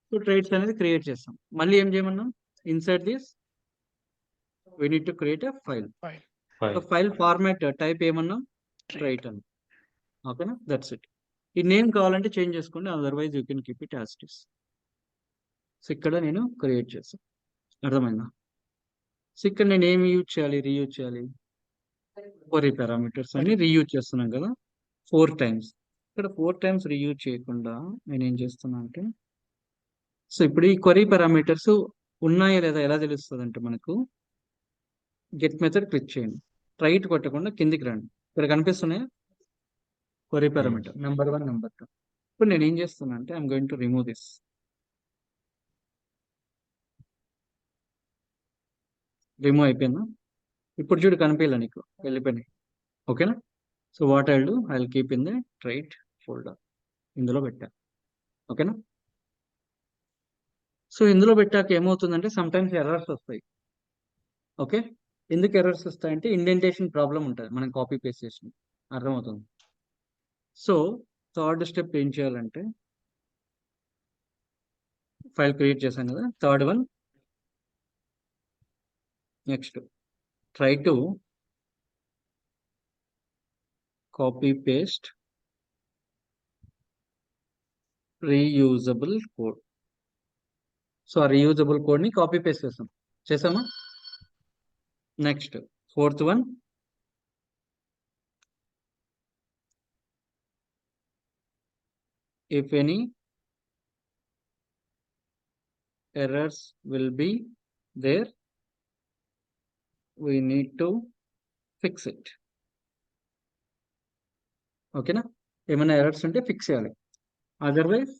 So traits అనేది క్రియేట్ చేస్తాం. మళ్ళీ ఏం చేయమన్నాం? Inside this we need to create a file. So file format type ఏమన్నాం? Trait అని. ఓకేనా? That's it. ఈ name కావాలంటే చేంజ్ చేసుకోండి, otherwise you can keep it as it is. So ఇక్కడ నేను క్రియేట్ చేస్తాను. అర్థమైందా? సో ఇక్కడ నేను ఏమి యూజ్ చేయాలి? రీయూజ్ చేయాలి. క్వరీ పారామీటర్స్ అన్ని రీయూజ్ చేస్తున్నాం కదా 4 times. ఇక్కడ 4 times రీయూజ్ చేయకుండా నేను ఏం చేస్తున్నా అంటే, సో ఇప్పుడు ఈ క్వరీ పారామీటర్స్ ఉన్నాయా లేదా ఎలా తెలుస్తుంది అంటే మనకు గెట్ మెథడ్ క్లిక్ చేయండి. రైట్ కొట్టకుండా కిందికి రండి. ఇక్కడ కనిపిస్తున్నాయి క్వరీ పారామీటర్ నెంబర్ 1, నెంబర్ 2. ఇప్పుడు నేను ఏం చేస్తున్నా అంటే I'm going to remove this. Remove అయిపోయిందా? ఇప్పుడు చూడు కనిపించలే నీకు, వెళ్ళిపోయినాయి. ఓకేనా? So what I do, I will keep in the trait folder. ఇందులో పెట్టా. ఓకేనా? సో ఇందులో పెట్టాక ఏమవుతుందంటే సమ్ టైమ్స్ ఎర్రర్స్ వస్తాయి. ఓకే, ఎందుకు ఎర్రర్స్ వస్తాయంటే ఇండెంటేషన్ ప్రాబ్లం ఉంటుంది మనం కాపీ పేస్ట్ చేసిన. అర్థమవుతుంది? సో థర్డ్ స్టెప్ ఏం చేయాలంటే, ఫైల్ క్రియేట్ చేశాను కదా, third one, next try to copy paste reusable code. So ఆ రీయూజబుల్ కోడ్ని కాపీ పేస్ట్ చేసామా? Next fourth one, if any errors will be there, we need to fix it. ఓకేనా? ఏమైనా errors ఉంటే ఫిక్స్ చేయాలి. Otherwise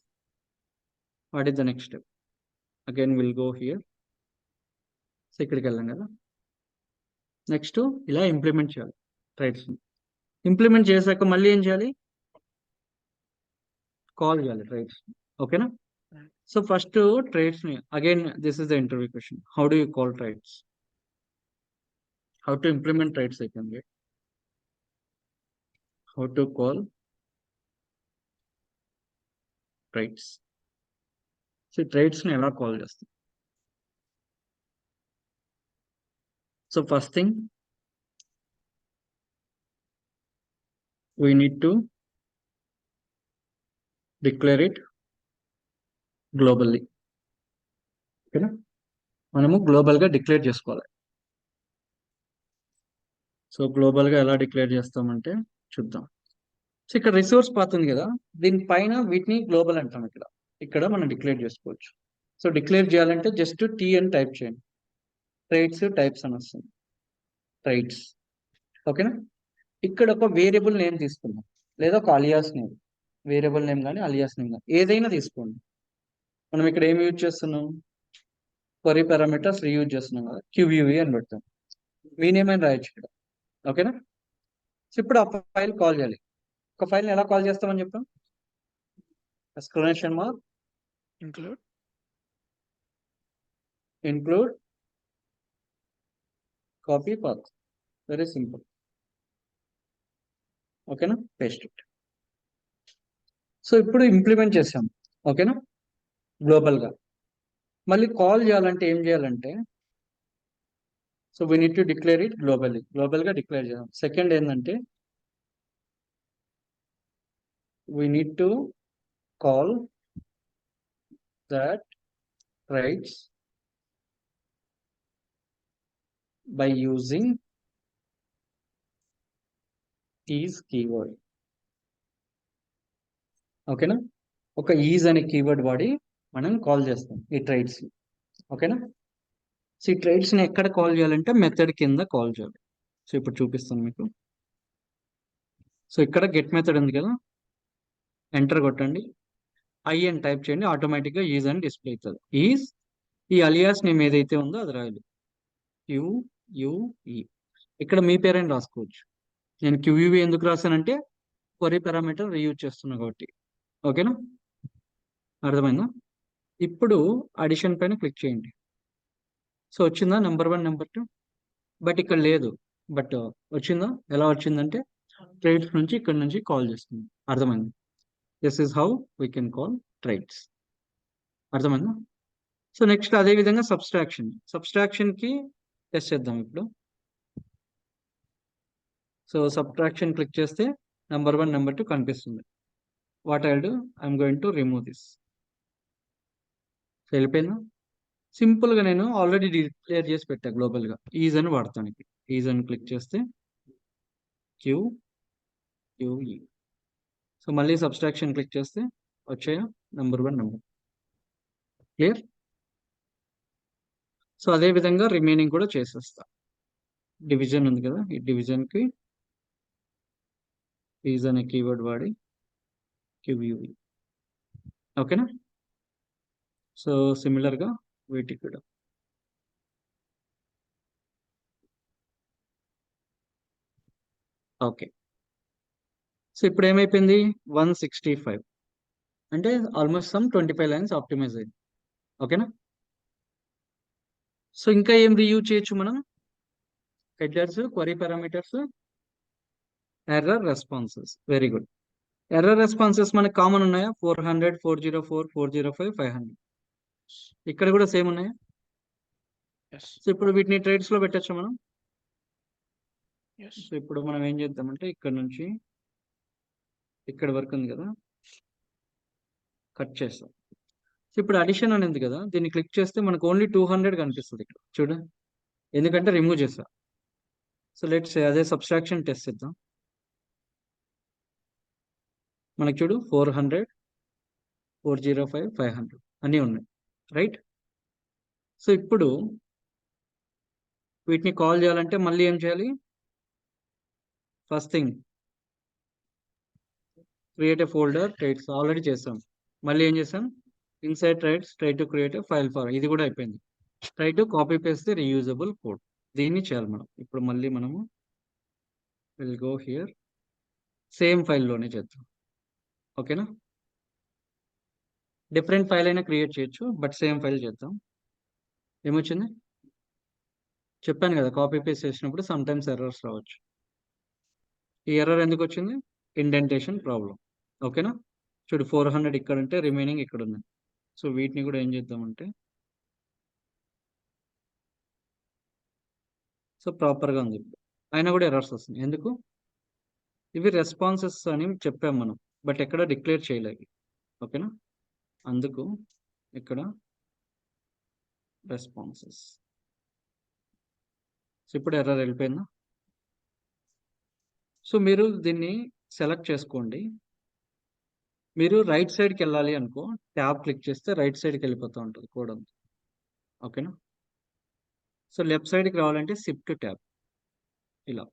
what is the next step? Again will go here. So ఇక్కడికి వెళ్ళాం కదా. నెక్స్ట్ ఇలా ఇంప్లిమెంట్ చేయాలి ట్రైడ్స్. ఇంప్లిమెంట్ చేశాక మళ్ళీ ఏం చేయాలి? కాల్ చేయాలి ట్రైడ్స్. ఓకేనా? సో ఫస్ట్ ట్రైడ్స్ ని again this is the interview question. How do you call traits? How to implement traits అయిపోయింది. How to call traits. So traits ని ఎలా కాల్ చేస్తాం? So first thing we need to declare it globally. ఓకేనా? మనము global గా declare చేసుకోవాలి. So global గా ఎలా డిక్లేర్ చేస్తామంటే చూద్దాం. సో ఇక్కడ రిసోర్స్ పాత్ ఉంది కదా, దీనిపైన వీటిని గ్లోబల్ అంటాం. ఇక్కడ మనం డిక్లేర్ చేసుకోవచ్చు. సో డిక్లేర్ చేయాలంటే జస్ట్ టీ అని టైప్ చేయండి. ట్రైడ్స్ టైప్స్ అని వస్తుంది. ట్రైడ్స్. ఓకేనా? ఇక్కడ ఒక వేరియబుల్ నేమ్ తీసుకుందాం, లేదా ఒక అలియాస్ నేమ్. వేరియబుల్ నేమ్ కానీ అలియాస్ నేమ్ కానీ ఏదైనా తీసుకోండి. మనం ఇక్కడ ఏం యూజ్ చేస్తున్నాం? క్వరీ పారామీటర్స్ రీయూజ్ చేస్తున్నాం కదా, క్యూయూవి అని పెడతాం. మీ నేమ్ అని రాయొచ్చు ఇక్కడ. ఓకేనా? సో ఇప్పుడు ఆ ఫైల్ కాల్ చేయాలి. ఒక ఫైల్ని ఎలా కాల్ చేస్తామని చెప్పాం? Exclamation mark include copy path. Very simple. ఓకేనా? Paste it. సో ఇప్పుడు ఇంప్లిమెంట్ చేసాం. ఓకేనా? గ్లోబల్ గా మళ్ళీ కాల్ చేయాలంటే ఏం చేయాలంటే, so we need to declare it globally. Global గా డిక్లేర్ చేద్దాం. సెకండ్ ఏంటంటే we need to call that trades by using is keyword. ఓకేనా? ఒక ఈజ్ అనే కీవర్డ్ వాడి మనం కాల్ చేస్తాం ఈ ట్రైడ్స్. ఓకేనా? సో ఈ ట్రైడ్స్ ని ఎక్కడ కాల్ చేయాలంటే మెథడ్ కింద కాల్ చేయాలి. సో ఇప్పుడు చూపిస్తాను మీకు. సో ఇక్కడ గెట్ మెథడ్ ఉంది కదా, ఎంటర్ కొట్టండి, ఐ అని టైప్ చేయండి, ఆటోమేటిక్గా ఈజ్ అని డిస్ప్లే అవుతుంది. ఈజ్ ఈ అలియాస్ నేమ్ ఏదైతే ఉందో అది రాయాలి. క్యూయుఈ. ఇక్కడ మీ పేరెంట్ రాసుకోవచ్చు. నేను క్యూయువి ఎందుకు రాశానంటే క్వరీ పారామీటర్ రీయూజ్ చేస్తున్నా కాబట్టి. ఓకేనా? అర్థమైందా? ఇప్పుడు అడిషన్ పైన క్లిక్ చేయండి. సో వచ్చిందా నెంబర్ 1, నెంబర్ 2? బట్ ఇక్కడ లేదు. బట్ వచ్చిందా? ఎలా వచ్చిందంటే ట్రైడ్స్ నుంచి ఇక్కడ నుంచి కాల్ చేస్తుంది. అర్థమైంది? This is how we can call traits. అర్థమైందా? సో నెక్స్ట్ అదే విధంగా సబ్స్ట్రాక్షన్ కి టెస్ట్ చేద్దాం ఇప్పుడు. సో సబ్ట్రాక్షన్ క్లిక్ చేస్తే నెంబర్ 1, నెంబర్ 2 కనిపిస్తుంది. What I do, I'm going to remove this. వెళ్ళిపోయిందా? సింపుల్ గా నేను ఆల్రెడీ డిక్లేర్ చేసి పెట్టా గ్లోబల్ గా. ఈజ్ అని వాడతాను. ఈజ్ అని క్లిక్ చేస్తే క్యూఈ. సో మళ్ళీ సబ్స్ట్రాక్షన్ క్లిక్ చేస్తే వచ్చాయా నెంబర్ 1, నెంబర్. క్లియర్? సో అదే విధంగా రిమైనింగ్ కూడా చేసేస్తా. డివిజన్ ఉంది కదా, ఈ డివిజన్ కి ఈజ్ అనే కీవర్డ్ వాడి క్యూఈ. ఓకేనా? సో సిమిలర్ గా వీటికి కూడా. ఓకే. సో ఇప్పుడు ఏమైపోయింది? 165 అంటే ఆల్మోస్ట్ సమ్ 25 లైన్స్ ఆప్టిమైజ్ అయింది. ఓకేనా? సో ఇంకా ఏం రీయూజ్ చేయొచ్చు మనం? Headers, query parameters, error responses. Very good. Error responses మనకు కామన్ ఉన్నాయా? 400, 404, 405, 500. ఇక్కడ కూడా సేమ్ ఉన్నాయా? సో ఇప్పుడు వీటిని ట్రేడ్స్ లో పెట్టచ్చు మనం. సో ఇప్పుడు మనం ఏం చేద్దామంటే ఇక్కడ నుంచి ఇక్కడ వరకు ఉంది కదా, కట్ చేస్తాం. సో ఇప్పుడు అడిషన్ అనేది కదా, దీన్ని క్లిక్ చేస్తే మనకు ఓన్లీ 200 కనిపిస్తుంది ఇక్కడ. చూడండి, ఎందుకంటే రిమూవ్ చేసా. సో లెట్స్ అదే సబ్స్ట్రాక్షన్ టెస్ట్ చేద్దాం. మనకి చూడు 400, 405, 500 అన్నీ ఉన్నాయి. రైట్? సో ఇప్పుడు వీటిని కాల్ చేయాలంటే మళ్ళీ ఏం చేయాలి? First thing create a folder traits already చేసాం. మళ్ళీ ఏం చేసాం, inside traits try to create a file for, ఇది కూడా అయిపోయింది. Try to copy paste the reusable code, దీన్ని చేయాలి మనం. ఇప్పుడు మళ్ళీ మనము విల్ గో హియర్, సేమ్ ఫైల్లోనే చేద్దాం. ఓకేనా, డిఫరెంట్ ఫైల్ అయినా క్రియేట్ చేయొచ్చు, బట్ సేమ్ ఫైల్ చేద్దాం. ఏమొచ్చింది చెప్పాను కదా, కాపీ పేస్ట్ చేసినప్పుడు సమ్ టైమ్స్ ఎర్రర్స్ రావచ్చు. ఈ ఎర్రర్ ఎందుకు వచ్చింది, ఇండెంటేషన్ ప్రాబ్లం. ఓకేనా, చూడు 400 ఇక్కడ ఉంటే రిమైనింగ్ ఇక్కడ ఉంది. సో వీటిని కూడా ఏం చేద్దామంటే, సో ప్రాపర్గా ఉంది ఇప్పుడు, అయినా కూడా ఎర్రర్స్ వస్తున్నాయి. ఎందుకు, ఇవి రెస్పాన్సెస్ అని చెప్పాం మనం, బట్ ఎక్కడ డిక్లేర్ చేయలేదు. ఓకేనా, అందుకు ఇక్కడ రెస్పాన్సెస్. సో ఇప్పుడు ఎర్రర్ వెళ్ళిపోయిందా. సో మీరు దీన్ని సెలెక్ట్ చేసుకోండి. మీరు రైట్ సైడ్కి వెళ్ళాలి అనుకో, ట్యాబ్ క్లిక్ చేస్తే రైట్ సైడ్కి వెళ్ళిపోతూ ఉంటుంది కోడ్ అంతా. ఓకేనా, సో లెఫ్ట్ సైడ్కి రావాలంటే షిఫ్ట్ ట్యాబ్, ఇలా.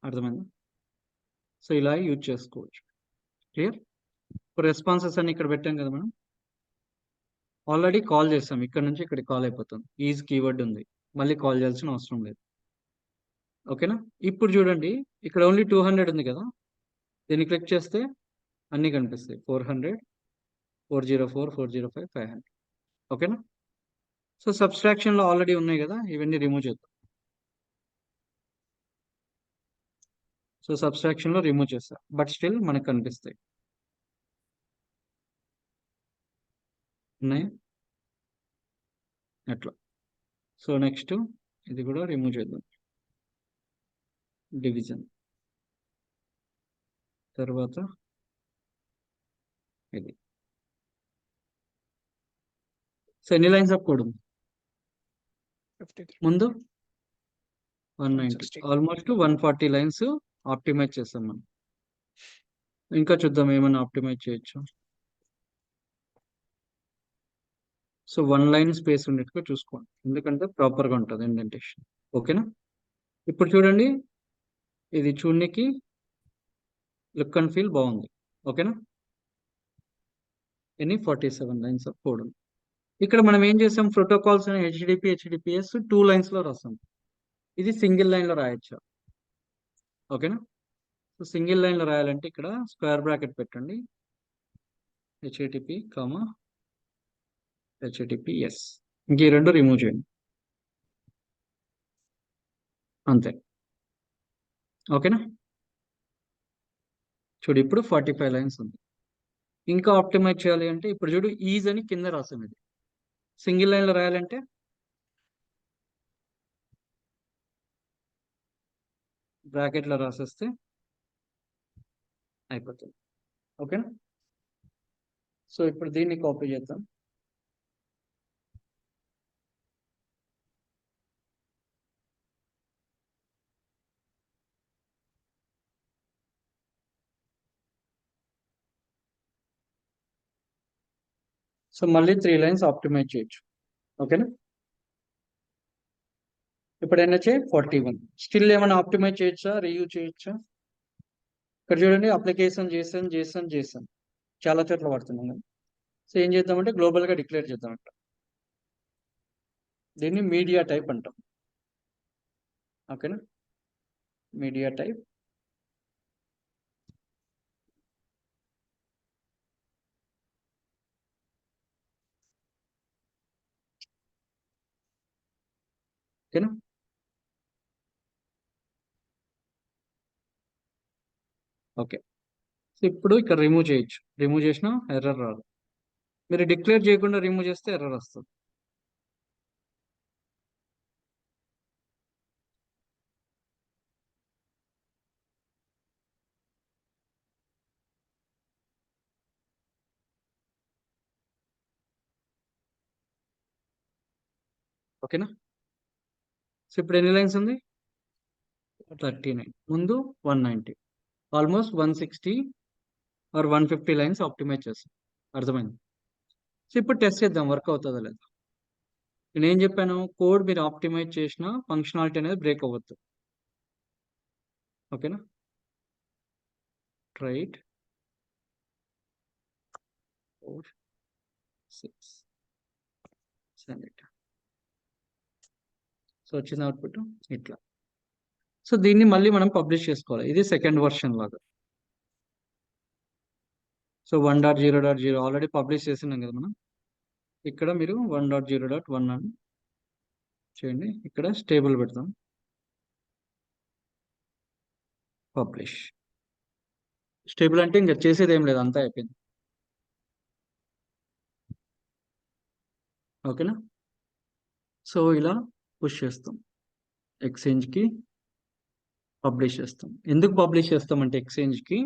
అర్థమైందా, సో ఇలా యూజ్ చేసుకోవచ్చు. క్లియర్. ఇప్పుడు రెస్పాన్సెస్ అని ఇక్కడ పెట్టాం కదా మనం, ఆల్రెడీ కాల్ చేస్తాం, ఇక్కడ నుంచి ఇక్కడ కాల్ అయిపోతుంది. ఈజ్ కీవర్డ్ ఉంది, మళ్ళీ కాల్ చేయాల్సిన అవసరం లేదు. ఓకేనా, ఇప్పుడు చూడండి ఇక్కడ ఓన్లీ 200 ఉంది కదా, దీన్ని క్లిక్ చేస్తే అన్నీ కనిపిస్తాయి, 400, 404, 405, 500. ఓకేనా, సో సబ్స్ట్రాక్షన్లో ఆల్రెడీ ఉన్నాయి కదా, ఇవన్నీ రిమూవ్ చేద్దాం. సో సబ్స్ట్రాక్షన్లో రిమూవ్ చేస్తా, బట్ స్టిల్ మనకు కనిపిస్తాయి ఉన్నాయి అట్లా. సో నెక్స్ట్ ఇది కూడా రిమూవ్ చేద్దాం, డివిజన్. తర్వాత ఇది. సో ఎన్ని లైన్స్ ఆఫ్ కోడ్ ఉంది 53. ముందు, 190, 160. ఆల్మోస్ట్ 140 లైన్స్ ఆప్టిమైజ్ చేస్తాం మనం. ఇంకా చూద్దాం ఏమైనా ఆప్టిమైజ్ చేయొచ్చు. సో 1 లైన్ స్పేస్ ఉన్నట్టుగా చూసుకోండి, ఎందుకంటే ప్రాపర్గా ఉంటుంది ఇండెంటేషన్. ఓకేనా, ఇప్పుడు చూడండి ఇది చూడనికి లుక్ అండ్ ఫీల్ బాగుంది. ఓకేనా, ఎన్ని 47 లైన్స్ ఆఫ్ కోడ్ ఉంది. ఇక్కడ మనం ఏం చేసాం, ప్రోటోకాల్స్ అని హెచ్డిపిఎస్ 2 లైన్స్లో రాస్తాం, ఇది సింగిల్ లైన్లో రాయొచ్చు. ఓకేనా, సో సింగిల్ లైన్లో రాయాలంటే ఇక్కడ స్క్వేర్ బ్రాకెట్ పెట్టండి, హెచ్డిపిఎస్, ఇంక ఈ రెండు రిమూవ్ చేయండి అంతే. ఓకేనా, చూడు ఇప్పుడు 45 లైన్స్ ఉంది. ఇంకా ఆప్టిమైజ్ చేయాలి అంటే ఇప్పుడు చూడు ఈజ్ అని కింద రాసాం, ఇది సింగిల్ లైన్లో రాయాలంటే బ్రాకెట్లో రాసేస్తే అయిపోతుంది. ఓకేనా, సో ఇప్పుడు దీన్ని కాపీ చేద్దాం. సో మళ్ళీ 3 లైన్స్ ఆప్టిమైజ్ చేయొచ్చు. ఓకేనా, ఇప్పుడు ఎన్హెచ్ఏ 41, స్టిల్ ఏమైనా ఆప్టిమైజ్ చేయొచ్చా, రీయూజ్ చేయొచ్చా. ఇక్కడ చూడండి అప్లికేషన్ చేసాను చాలా చోట్ల వాడుతున్నాం కదా. సో ఏం చేద్దామంటే గ్లోబల్గా డిక్లేర్ చేద్దామంట, దీన్ని మీడియా టైప్ అంటాం. ఓకేనా, మీడియా టైప్. ఓకేనా, ఓకే. సో ఇప్పుడు ఇక్కడ రిమూవ్ చేయొచ్చు, రిమూవ్ చేసినా ఎర్రర్ రాదు. మీరు డిక్లేర్ చేయకుండా రిమూవ్ చేస్తే ఎర్రర్ వస్తుంది. ఓకేనా, సో ఇప్పుడు ఎన్ని లైన్స్ ఉంది, 39, ముందు 190, ఆల్మోస్ట్ 160 ఆర్ 150 లైన్స్ ఆప్టిమైజ్ చేస్తాం. అర్థమైంది. సో ఇప్పుడు టెస్ట్ చేద్దాం వర్క్ అవుతుందో లేదా. నేను ఏం చెప్పాను, కోడ్ మీరు ఆప్టిమైజ్ చేసిన ఫంక్షనాలిటీ అనేది బ్రేక్ అవ్వద్దు. ఓకేనా, ట్రైట్ 4 6 సెండ్. సో వచ్చిన అవుట్పుట్ ఇట్లా. సో దీన్ని మళ్ళీ మనం పబ్లిష్ చేసుకోవాలి. ఇది సెకండ్ వర్షన్ లాగా. సో 1.0.0 ఆల్రెడీ పబ్లిష్ చేసినాం కదా మనం. ఇక్కడ మీరు 1.0.1 అని చేయండి. ఇక్కడ స్టేబుల్ పెడతాం, పబ్లిష్. స్టేబుల్ అంటే ఇంకా చేసేది ఏం లేదు, అంతా అయిపోయింది. ఓకేనా. సో ఇలా పుష్ చేస్తాం, ఎక్స్చేంజ్కి పబ్లిష్ చేస్తాం. ఎందుకు పబ్లిష్ చేస్తామంటే ఎక్స్చేంజ్కి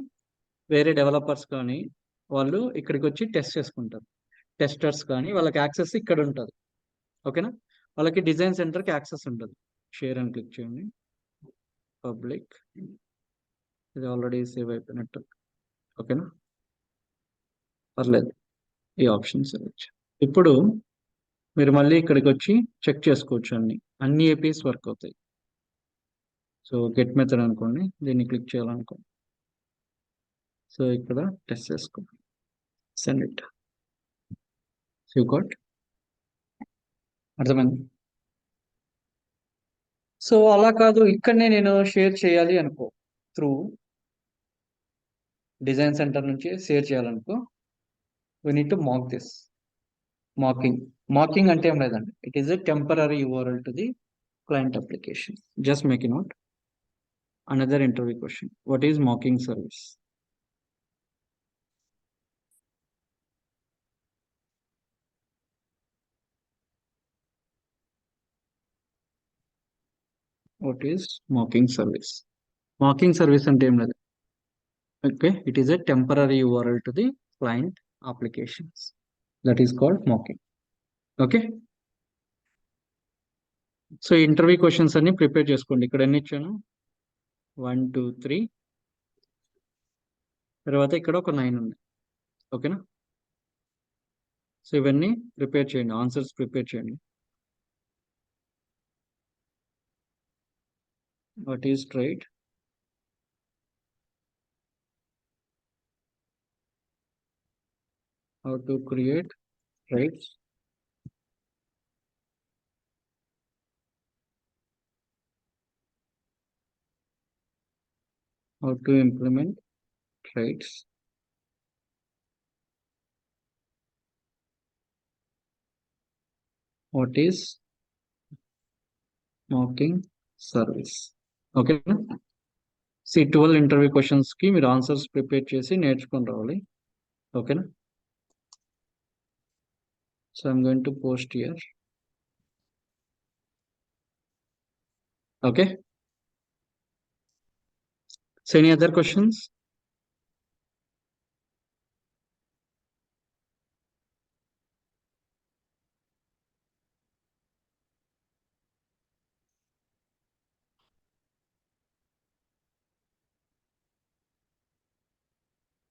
వేరే డెవలపర్స్ కానీ వాళ్ళు ఇక్కడికి వచ్చి టెస్ట్ చేసుకుంటారు. టెస్టర్స్ కానీ వాళ్ళకి యాక్సెస్ ఇక్కడ ఉంటుంది. ఓకేనా, వాళ్ళకి డిజైన్ సెంటర్కి యాక్సెస్ ఉంటుంది. షేర్ అని క్లిక్ చేయండి, పబ్లిక్. ఇది ఆల్రెడీ సేవ్ అయిపోయినట్టు. ఓకేనా, పర్లేదు, ఈ ఆప్షన్ సేవ్ వచ్చి. ఇప్పుడు మీరు మళ్ళీ ఇక్కడికి వచ్చి చెక్ చేసుకోవచ్చు, అన్ని ఏపీస్ వర్క్ అవుతాయి. సో గెట్ మెథడ్ అనుకోండి, దీన్ని క్లిక్ చేయాలనుకోండి. సో ఇక్కడ టెస్ట్ చేసుకోండి, సెండ్ ఇట్. You got. అర్థమైంది. సో అలా కాదు, ఇక్కడనే నేను షేర్ చేయాలి అనుకో, త్రూ డిజైన్ సెంటర్ నుంచి షేర్ చేయాలనుకో, we need to mock this. Mocking అంటే ఏం లేదండి, it is a temporary URL to the client application. Just make a note. Another interview question: what is mocking service? What is mocking service? Mocking service అంటే ఏం లేదు. Okay, it is a temporary URL to the client applications. That is called mocking. Okay. So interview questions అన్ని prepare చేసుకోండి. ఇక్కడ ఎన్ని ఇచ్చాను, 1 2 3, తర్వాత ఇక్కడ ఒక 9 ఉంది. ఓకేనా, సో ఇవన్నీ ప్రిపేర్ చేయండి, ఆన్సర్స్ ప్రిపేర్ చేయండి. What is trait? How to create traits? How to implement traits? What is mocking service? Okay. See 12 interview questions ki meer answers prepare chesi నేర్చుకొని రావాలి. Okay. So I'm going to post here. Okay. So any other questions?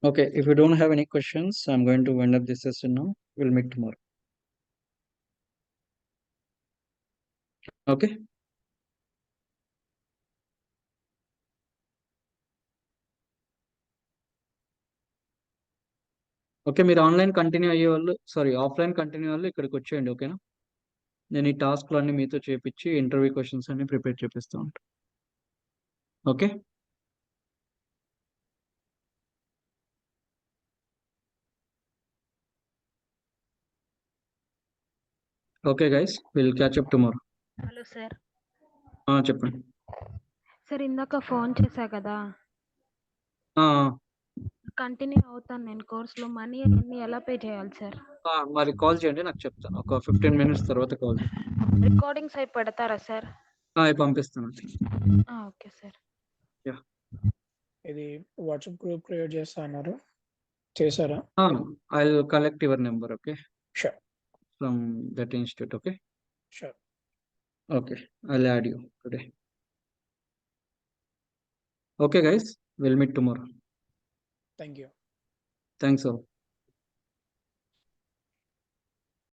Okay, if you don't have any questions, I'm going to wind up this session now. We'll meet tomorrow. Okay. Okay, మీరు online continue అయ్యే వాళ్ళు, sorry offline continue వాళ్ళు ఇక్కడికి వచ్చేయండి. ఓకేనా, నేను ఈ టాస్క్లు అన్ని మీతో చేపించి ఇంటర్వ్యూ క్వశ్చన్స్ అన్ని ప్రిపేర్ చేపిస్తూ ఉంటాను. Okay. Okay guys, will catch up tomorrow. Hello sir. చెప్పండి సార్, ఇందాక ఫోన్ చేశా కదా, కంటిన్యూ అవుతాను నేను కోర్సులో. మనీ అన్ని ఎలా పే చేయాలి సార్? మరి కాల్ చేయండి, నాకు చెప్తాను. ఒక 15 minutes తర్వాత కాల్ చేయండి. రికార్డింగ్స్ అవి పెడతారా సార్? అవి పంపిస్తాను. Okay sir. ఇది వాట్సాప్ గ్రూప్ క్రియేట్ చేస్తా అన్నారు, చేశారా? I will collect your number. Okay, sure, from that institute. Okay, sure. Okay, I will add you today. Okay guys, will meet tomorrow. Thank you. Thanks all.